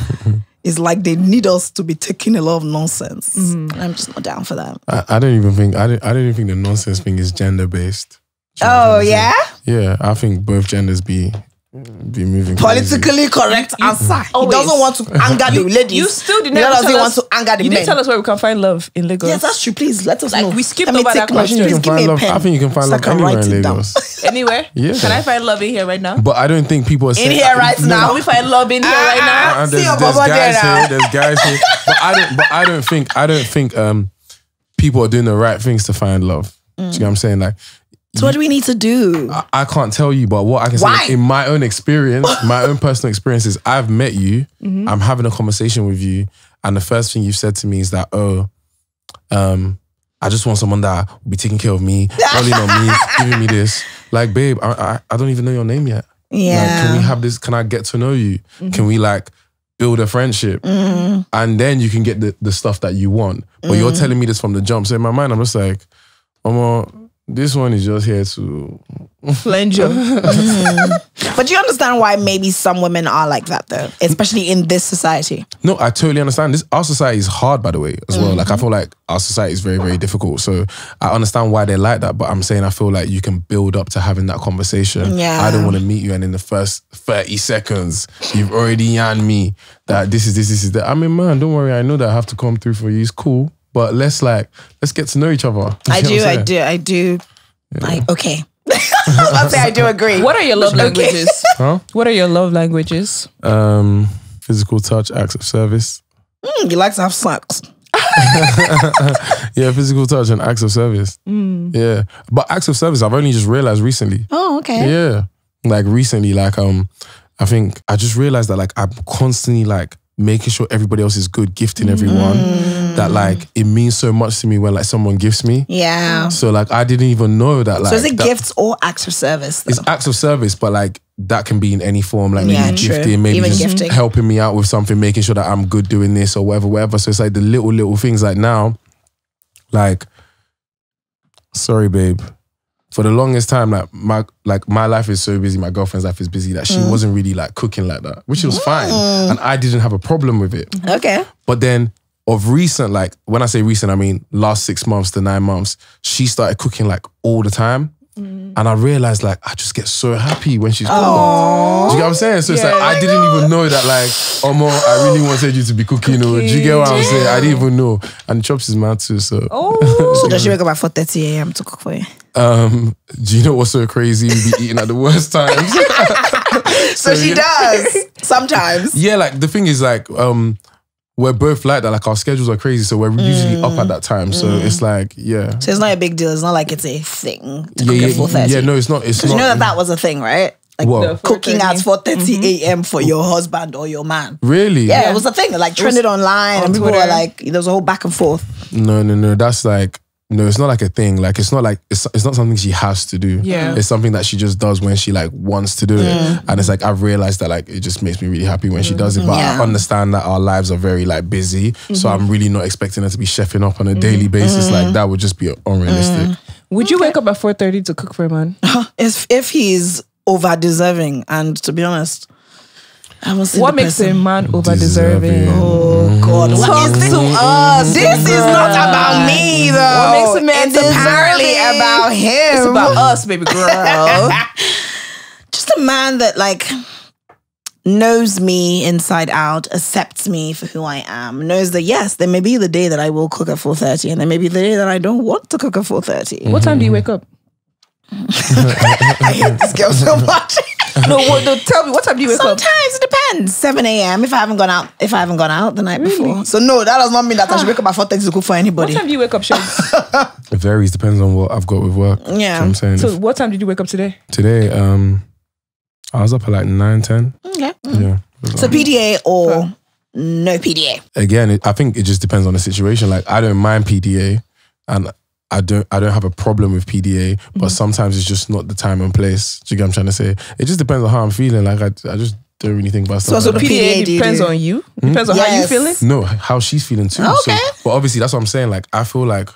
is like they need us to be taking a lot of nonsense. I'm just not down for that. I don't even think the nonsense thing is gender based. Oh yeah? Yeah, I think both genders be moving politically correct answer. He doesn't want to anger the ladies. You still didn't want to anger the men. You didn't tell us where we can find love in Lagos. Yes, that's true. Please let us know. We skipped over that question. I think you can find love anywhere in Lagos. Anywhere? Yeah. Can I find love in here right now? But I don't think people are saying in here right now. Can we find love in here right now? There's guys here. But I don't think people are doing the right things to find love. Do you know what I'm saying? Like, so what do we need to do? I can't tell you, but what I can say in my own experience, my own personal experiences, I've met you, I'm having a conversation with you, and the first thing you've said to me is that, I just want someone that will be taking care of me, rolling on me, giving me this. Like, babe, I don't even know your name yet. Yeah. Like, can we have this? Can I get to know you? Can we like build a friendship? And then you can get the stuff that you want. But you're telling me this from the jump. So in my mind, I'm just like, this one is just here to flange you. But do you understand why maybe some women are like that though? Especially in this society. No, I totally understand. Our society is hard, by the way, as well. Like I feel like our society is very, very difficult. So I understand why they're like that. But I'm saying I feel like you can build up to having that conversation. Yeah. I don't want to meet you and in the first 30 seconds, you've already yarned me that this is that. I mean, man, don't worry. I know that I have to come through for you. It's cool. But let's get to know each other. I do. Yeah. Okay. I'll say I do agree. What are your love languages? Huh? What are your love languages? Physical touch, acts of service. You like to have sex. Yeah, physical touch and acts of service. Yeah. But acts of service, I've only just realized recently. Oh, okay. Yeah. Like recently, like I think I just realized that like I'm constantly like making sure everybody else is good, gifting everyone. That like it means so much to me when like someone gifts me. Yeah. So like I didn't even know that like. So is it gifts or acts of service? Though? It's acts of service, but like that can be in any form. Like maybe gifting, maybe even just gifting. helping me out with something, making sure that I'm good doing this or whatever. So it's like the little things. Like now, like, sorry, babe. For the longest time, like my life is so busy, my girlfriend's life is busy that she wasn't really like cooking like that, which was fine, and I didn't have a problem with it. Okay. But then of recent, like when I say recent, I mean last 6 months to 9 months, she started cooking like all the time. And I realized like I just get so happy when she's cooking. Do you get what I'm saying? So it's like I didn't even know that like, Omo, I really wanted you to be cooking. Or, do you get what I'm saying? I didn't even know. And Chops is mad too, so. So does she wake up at 4:30 a.m. to cook for you? Do you know what's so crazy? We be eating at the worst times. So she does sometimes. Yeah, like the thing is like, we're both like that. Like our schedules are crazy, so we're usually up at that time. So it's like, yeah. So it's not a big deal. It's not like it's a thing to cook at 4:30. Yeah, no, it's not. It's not. You know that was a thing, right? Like what? Cooking at 4:30 a.m. for your husband or your man. Really? Yeah, it was a thing. Like trended online, and people were like, there was a whole back and forth. No. That's like. No, it's not like a thing. Like it's not like it's not something she has to do. Yeah. It's something that she just does when she like wants to do it. And it's like I've realized that like it just makes me really happy when she does it. But I understand that our lives are very like busy. So I'm really not expecting her to be chefing up on a daily basis. Like that would just be unrealistic. Would you wake up at 4:30 to cook for a man? If he's over deserving, and to be honest, I will see what makes a man over deserving? Oh God! Talk to us. This is not about me though. What makes a man It's apparently deserving? about him. It's about us, baby girl. Just a man that like knows me inside out, accepts me for who I am, knows that yes, there may be the day that I will cook at 4:30, and there may be the day that I don't want to cook at 4:30. What time do you wake up? I hate this girl so much. No, tell me, what time do you wake up? Sometimes it depends. 7 a.m. if I haven't gone out the night before. So no, that does not mean that I should wake up at 4:30 to cook for anybody. What time do you wake up, Sheggz? It varies, depends on what I've got with work. Yeah. You know what I'm saying. So what time did you wake up today? Today, I was up at like 9, 10. Okay. Yeah. So PDA or no PDA? Again, I think it just depends on the situation. Like I don't mind PDA, and I don't have a problem with PDA, but sometimes it's just not the time and place. Do you get what I'm trying to say? It just depends on how I'm feeling. Like I just don't really think about stuff. So like the that. PDA depends on you? Depends on how you feeling? No, how she's feeling too. Okay. So, but obviously that's what I'm saying. Like I feel like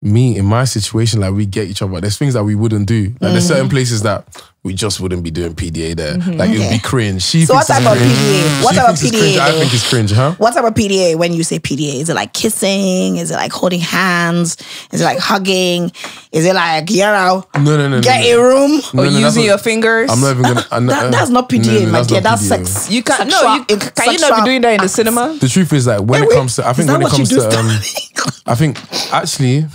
me in my situation, like we get each other. There's things that we wouldn't do. Like there's certain places that we just wouldn't be doing PDA there. Like it would be cringe. So what type of PDA? What type of PDA? I think it's cringe, huh? What type of PDA when you say PDA? Is it like kissing? Is it like holding hands? Is it like hugging? Is it like, you know, No. get a room? Or using your fingers? I'm not even gonna. That's not PDA, my dear. That's PDA. sex. You can't. Can you not be doing that in the cinema? The truth is like when it comes to, I think when it comes to, I think actually,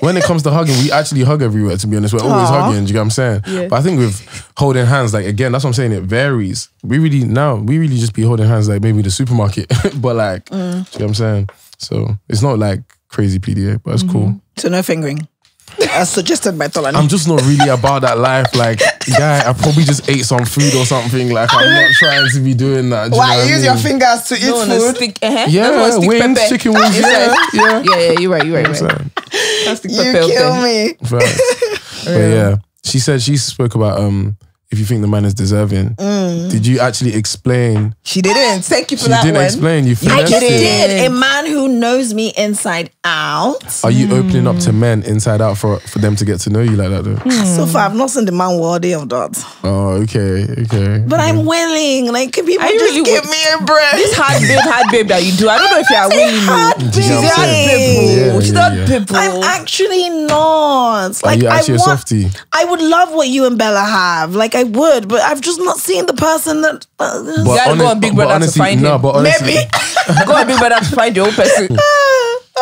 when it comes to hugging, we actually hug everywhere, to be honest. We're always hugging, do you get what I'm saying? Yeah. But I think with holding hands, like again, that's what I'm saying, it varies. We really just be holding hands like maybe the supermarket. But like, do you get what I'm saying? So it's not like crazy PDA, but it's cool. So no fingering. As suggested by Tolani. I'm just not really about that life. Like, guy, I probably just ate some food or something. Like, I'm not trying to be doing that. Do you know Why? what I Use mean? your fingers to eat food? Stick, Yeah, wings, chicken wings. Yeah. You're right. That's the You kill me. Right. But yeah, she said she spoke about if you think the man is deserving. Did you actually explain? She didn't. Thank you for She that didn't one. explain. You I finessed just it. did. A man who knows me inside out. Are you opening up to men inside out for them to get to know you like that though? So far, I've not seen the man worthy of that. Oh, okay. But I'm willing. Like, can people I just really give would- me a break? This hard babe that you do. I don't know if you are willing. hard though. babe. She's a hard babe. Yeah, She's yeah, not yeah. people. I'm actually not. Like, you actually a softie? I would love what you and Bella have. Like, I would, but I've just not seen the person that. You gotta go on Big Brother to find him. But honestly, Maybe. Go on Big Brother to find your own person.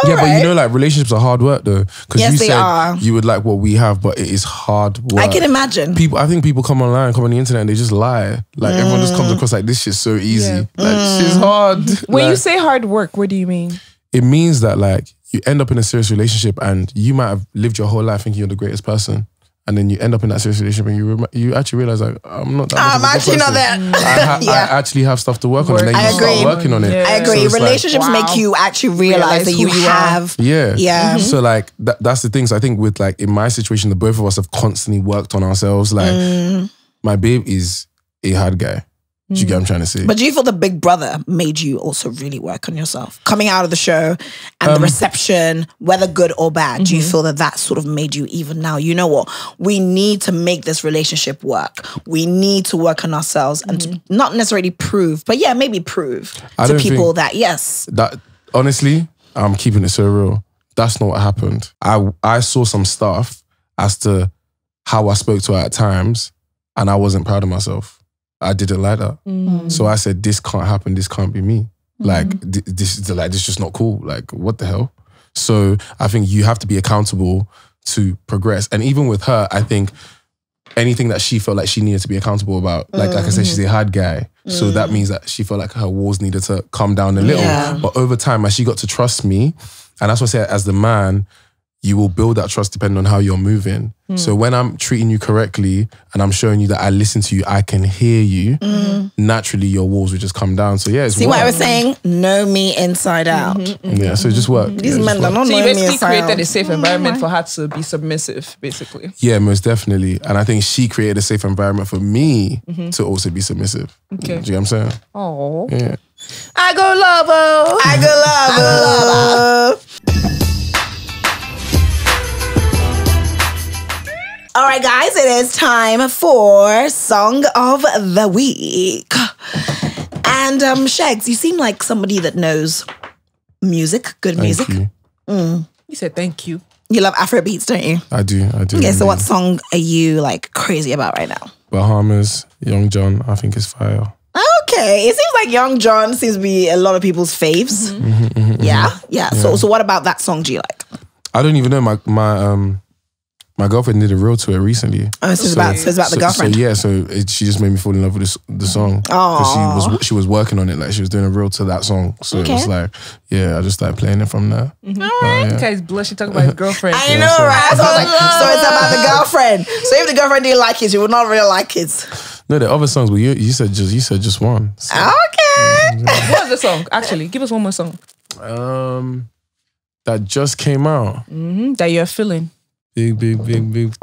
yeah, but you know, like relationships are hard work though. Because Yes, you they said are. you would like what we have, but it is hard work. I can imagine. I think people come on the internet and they just lie. Like everyone just comes across like this shit's so easy. Like shit's hard. When Like, you say hard work, what do you mean? it means that like you end up in a serious relationship and you might have lived your whole life thinking you're the greatest person. And then you end up in that serious relationship and you actually realize like, I'm not that much I'm of a good actually not person. that. I actually have stuff to work on, and then I you start agree. working on it. Yeah. I agree. So it's like- Relationships wow. make you actually realize that Realize you who you are. have. Yeah. Yeah. So like that's the thing. So I think with like in my situation, the both of us have constantly worked on ourselves. Like my babe is a hard guy. Do you get what I'm trying to say? But do you feel the Big Brother made you also really work on yourself? Coming out of the show and the reception, whether good or bad, do you feel that sort of made you even now? You know what? We need to make this relationship work. We need to work on ourselves and to not necessarily prove, but yeah, maybe prove I to don't people think- that yes. That honestly, I'm keeping it so real. That's not what happened. I saw some stuff as to how I spoke to her at times, and I wasn't proud of myself. I didn't like that. So I said, this can't happen. This can't be me. Like, this is just not cool. Like, what the hell? So I think you have to be accountable to progress. And even with her, I think anything that she felt like she needed to be accountable about, like I said, she's a hard guy. So that means that she felt like her walls needed to come down a little. Yeah. But over time, as she got to trust me, and that's what I say, as the man, you will build that trust depending on how you're moving. So when I'm treating you correctly and I'm showing you that I listen to you, I can hear you, naturally your walls will just come down. So yeah, it's See work. what I was saying? Know me inside out. Yeah, so just work. These Yeah, men just are work. not So you knowing me basically inside created out. a safe environment for her to be submissive, basically. Yeah, most definitely. And I think she created a safe environment for me to also be submissive. Okay. Do you get what I'm saying? Oh, Yeah. I go love her. I go love her. All right, guys, it is time for Song of the Week. And Sheggz, you seem like somebody that knows music, good Thank music. you. You said thank you. You love Afrobeats, don't you? I do. Okay, so indeed. what song are you like crazy about right now? Bahamas, Young John, I think it's fire. Okay, it seems like Young John seems to be a lot of people's faves. Yeah. So what about that song do you like? I don't even know. My girlfriend did a reel to it recently. Oh, so it's about the girlfriend. She just made me fall in love with the song. Because she was working on it, like she was doing a reel to that song. So it was like, yeah, I just started playing it from there. All right. This guy's blushing talking about his girlfriend. I know, right? So, so it's about the girlfriend. So if the girlfriend didn't like it, you would not really like it. No, the other songs, but you said just one. So, Okay. What's the song? Actually, give us one more song that just came out. that you're feeling. Big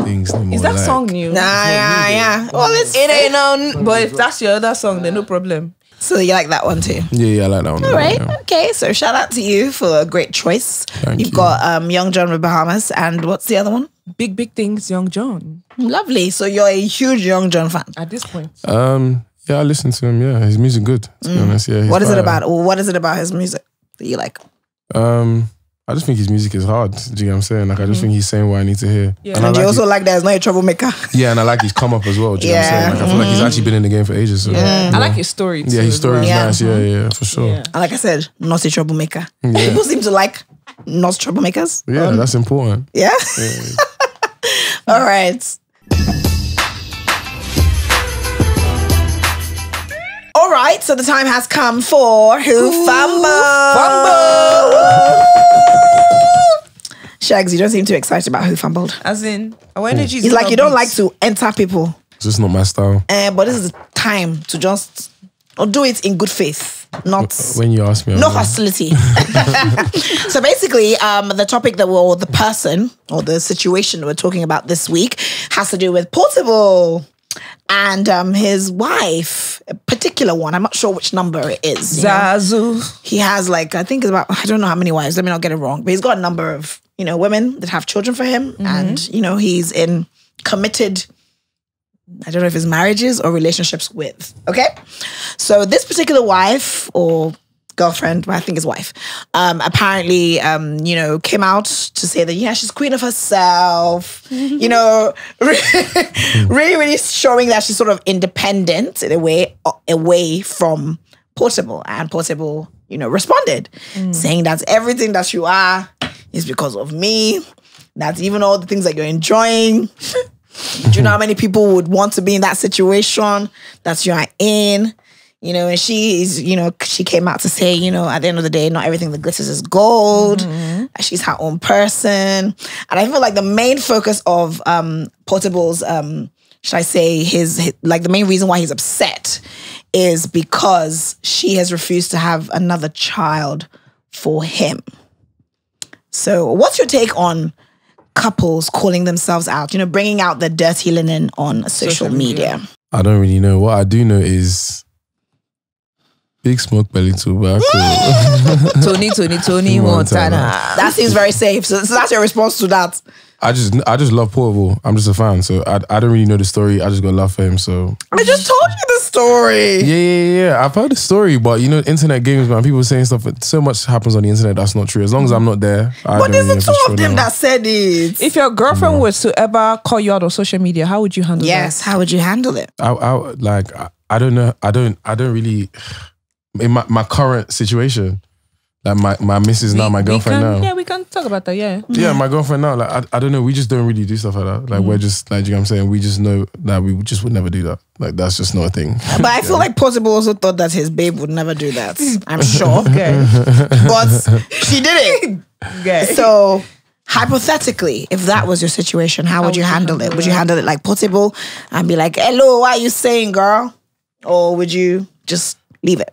things. Is that song new? Yeah. Well, it ain't no. But if that's your other song, then no problem. So you like that one too? Yeah, I like that one. All right. Yeah. Okay. So shout out to you for a great choice. Thank You've you. got Young John with Bahamas, and what's the other one? Big things, Young John. Lovely. So you're a huge Young John fan. At this point, Yeah, I listen to him. Yeah, his music good. To be honest, yeah. he's What is it fire. about? Or what is it about his music that you like? I just think his music is hard. Do you get what I'm saying? Like, I just think he's saying what I need to hear. Yeah. And I And you like also like that he's not a troublemaker. and I like his come up as well. Do you know what I'm saying? Like, I feel like he's actually been in the game for ages. So, I like his story too. Yeah, his as story is well. nice. Yeah, for sure. Yeah. And like I said, not a troublemaker. Yeah. People seem to like not troublemakers. Yeah, that's important. Yeah. All right. All right. So the time has come for Who Fumbled. Sheggz, you don't seem too excited about Who Fumbled. As in, our energy is It's like not you don't beat. like to enter people. It's just not my style. But this is the time to just do it in good faith, not When you ask me, no hostility. So basically, the topic or the person or the situation we're talking about this week has to do with Portable. And his wife, a particular one, I'm not sure which number it is. Zazu. He has like, I think it's about, I don't know how many wives, let me not get it wrong, but he's got a number of, women that have children for him. And, he's in committed, I don't know if it's marriages or relationships with. Okay? So this particular wife or girlfriend, but I think his wife, apparently, came out to say that, she's queen of herself, really, really showing that she's sort of independent in a way, away from Portable. And Portable, responded, saying that everything that you are is because of me, that even all the things that you're enjoying, do you know how many people would want to be in that situation that you are in? And she is, she came out to say, at the end of the day, not everything that glitters is gold. She's her own person. And I feel like the main focus of Portable's, should I say, his the main reason why he's upset is because she has refused to have another child for him. So what's your take on couples calling themselves out, bringing out the dirty linen on social media? I don't really know. What I do know is big smoke belly tobacco. Tony Montana. That seems very safe. So that's your response to that. I just love Portable. I'm just a fan. So I don't really know the story. I just got love for him. So I just told you the story. Yeah. I've heard the story, but internet games, man, people saying stuff. So much happens on the internet that's not true. As long as I'm not there. But there's the two of them that said it. If your girlfriend was to ever call you out on social media, how would you handle that? Yes, how would you handle it? I don't know. I don't really. In my current situation, like my missus now, my girlfriend now. Yeah, we can talk about that, yeah. Yeah, my girlfriend now, like I don't know, we just don't really do stuff like that. Like we're just, like, you know what I'm saying? We just know that we just would never do that. Like that's just not a thing. But I feel like Portable also thought that his babe would never do that. I'm sure. Okay. But she did it. Okay. So hypothetically, if that was your situation, how would you handle it? Would you handle it like Portable and be like, hello, what are you saying, girl? Or would you just leave it?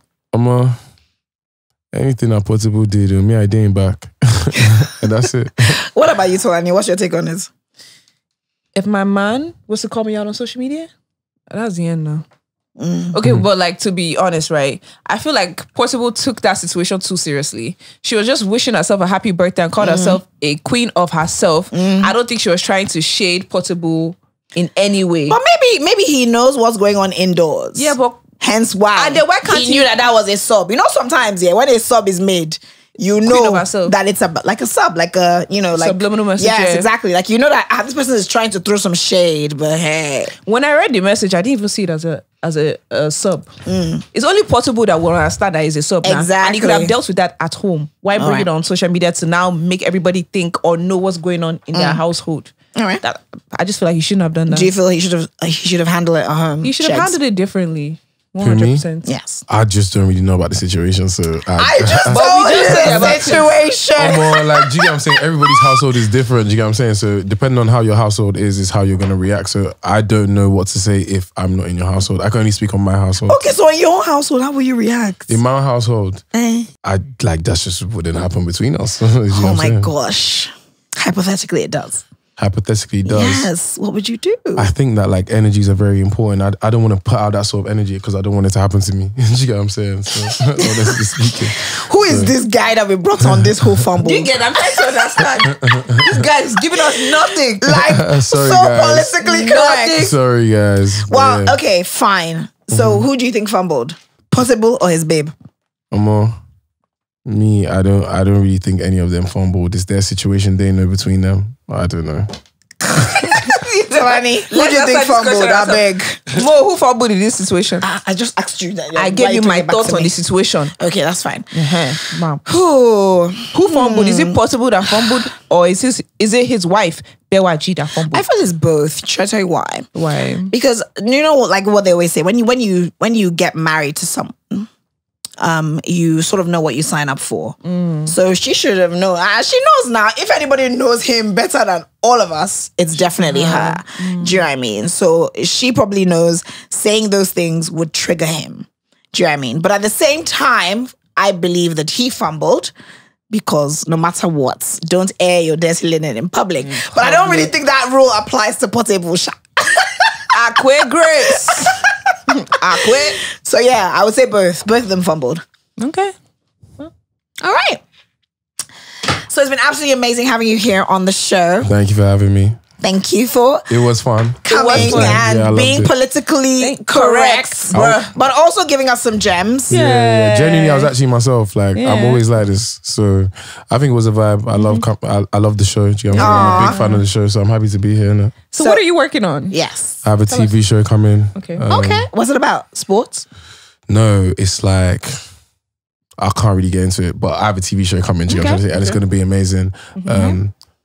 Anything that Portable did, me, I didn't back. And that's it. What about you, Tolani? What's your take on this? If my man was to call me out on social media, that's the end now. Okay, but like, to be honest, right? I feel like Portable took that situation too seriously. She was just wishing herself a happy birthday and called herself a queen of herself. I don't think she was trying to shade Portable in any way. But maybe he knows what's going on indoors. Yeah, but hence why. And then why can't he knew that was a sub. Sometimes, when a sub is made, you know that it's like a sub, like a, like subliminal message. Yes, exactly. Like, that this person is trying to throw some shade, but hey. When I read the message, I didn't even see it as a sub. It's only Portable that will understand that it's a sub. Exactly. Now. And he could have dealt with that at home. Why bring it on social media to now make everybody think or know what's going on in their household? All right. I just feel like he shouldn't have done that. Do you feel he should have handled it at home? He should have handled it differently. 100%. Yes. I just don't really know about the situation, so I just told you the situation. More like, do you get what I'm saying? Everybody's household is different. Do you get what I'm saying? So depending on how your household is how you're gonna react. So I don't know what to say if I'm not in your household. I can only speak on my household. Okay, so in your household, how will you react? In my household, that's just wouldn't happen between us. Oh my gosh. Hypothetically, it does. Hypothetically does. Yes. What would you do? I think that like energies are very important. I don't want to put out that sort of energy because I don't want it to happen to me. You get what I'm saying? So, honestly speaking. Who is this guy that we brought on this whole fumble? You get? I'm trying to understand. This guy is giving us nothing. Like, sorry, so guys. politically correct. Sorry, guys. Well, okay, fine. So who do you think fumbled? Portable or his babe? Me, I don't really think any of them fumbled. It's their situation, they know between them. I don't know. Tolani, who do you think fumbled? I beg. Mo, who fumbled in this situation? I just asked you that. I gave you my thoughts on the situation. Okay, that's fine. Ma'am. Who fumbled? Is it Portable that fumbled, or is it his wife, Bewaji, that fumbled? I feel it's both. Should I tell you why? Why? Because like what they always say, when you get married to someone, you sort of know what you sign up for. So she should have known. She knows now. If anybody knows him better than all of us, it's definitely her. Do you know what I mean? So she probably knows saying those things would trigger him. Do you know what I mean? But at the same time, I believe that he fumbled because no matter what, don't air your dirty linen in public. But I don't really think that rule applies to Portable. I quit Grace. I quit. So yeah, I would say both. Both of them fumbled. Okay. All right. So it's been absolutely amazing having you here on the show. Thank you for having me. Thank you for It was fun. coming fun. and Yeah, I loved being it. politically correct, Correct. but also giving us some gems. Yeah. Genuinely, I was actually myself. Like Yeah. I'm always like this, so I think it was a vibe. I love, I love the show. Do you know what I'm saying? I'm a big fan of the show, so I'm happy to be here. Innit? So what are you working on? Yes. I have a TV show coming. Okay. Okay. What's it about? Sports? No, it's like I can't really get into it, but I have a TV show coming. Do you know what I'm saying? And it's going to be amazing.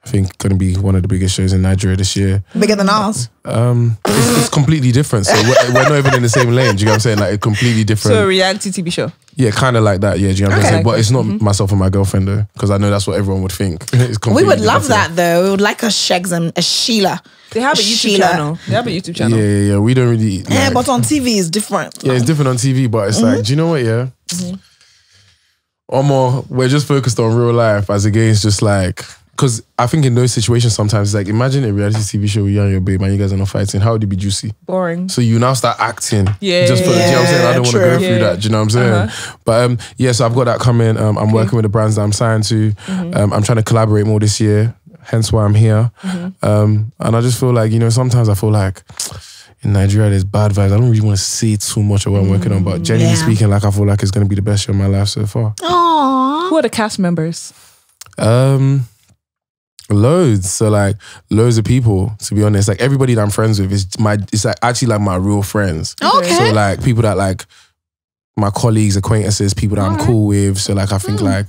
I think going to be one of the biggest shows in Nigeria this year. Bigger than ours. It's completely different. So we're not even in the same lane. Do you know what I'm saying? Like a completely different. So a reality TV show. Yeah, kind of like that. Yeah, do you know what I'm saying? But it's not myself and my girlfriend though, because I know that's what everyone would think. It's We completely would love different. that though. We would like a Sheggz and a Sheila. They have a YouTube channel. They have a YouTube channel. Yeah. We don't really. Yeah, like- but on TV is different. Yeah, it's different on TV, but it's like, do you know what? Yeah, we're just focused on real life as against just like, because I think in those situations sometimes it's like, imagine a reality TV show with you and your babe and you guys are not fighting. How would it be juicy? Boring. So you now start acting. Yeah, Just for, do you know what I'm saying? I don't want to true. go through that. Do you know what I'm saying? But yeah, so I've got that coming. I'm working with the brands that I'm signed to. I'm trying to collaborate more this year. Hence why I'm here. And I just feel like, sometimes I feel like in Nigeria there's bad vibes. I don't really want to say too much of what I'm working on, but genuinely speaking, like I feel like it's going to be the best show of my life so far. Aww. Who are the cast members? Loads. So like loads of people, to be honest. Like everybody that I'm friends with it's like actually like my real friends. Okay. So like people that like my colleagues, acquaintances, people that I'm cool with. So like I think like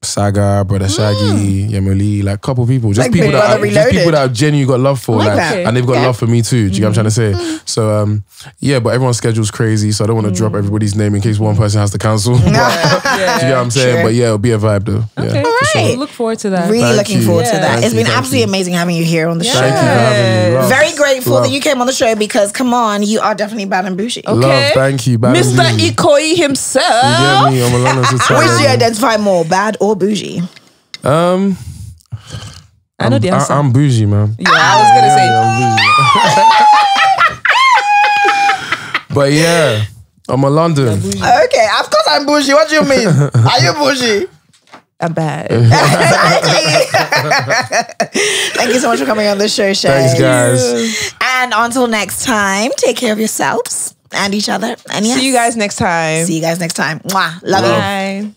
Saga, Brother Shaggy, Yemoli, like a couple people. Just Like people Big that Brother just people Reloaded. that I've genuinely got love for. Like Like, that. and they've got Okay. love for me too. Do you get what I'm trying to say? So yeah, but everyone's schedule's crazy, so I don't want to drop everybody's name in case one person has to cancel. But, do you get what I'm saying? Sure. But yeah, it'll be a vibe though. Okay. Yeah. All right. Look forward to that. Really Thank looking you. forward to Yeah. that. Thank It's you, been thank absolutely you. amazing having you here on the show. Thank you for having me. Love. Very grateful Love. that you came on the show because, come on, you are definitely bad and bougie. Okay. Love, thank you. Bad and Mr. bougie. Ikoyi You himself. get me? I'm a London to tell Which do you you. identify more, bad or bougie? I know the answer. I'm bougie, man. Yeah, I was gonna say. I'm bougie. But yeah, I'm a London. Okay, of course I'm bougie. What do you mean? Are you bougie? I'm bad. Thank you so much for coming on the show, Shay. Thanks, guys. And until next time, take care of yourselves and each other. And yes, See you guys next time. See you guys next time. Mwah. Love you. Bye.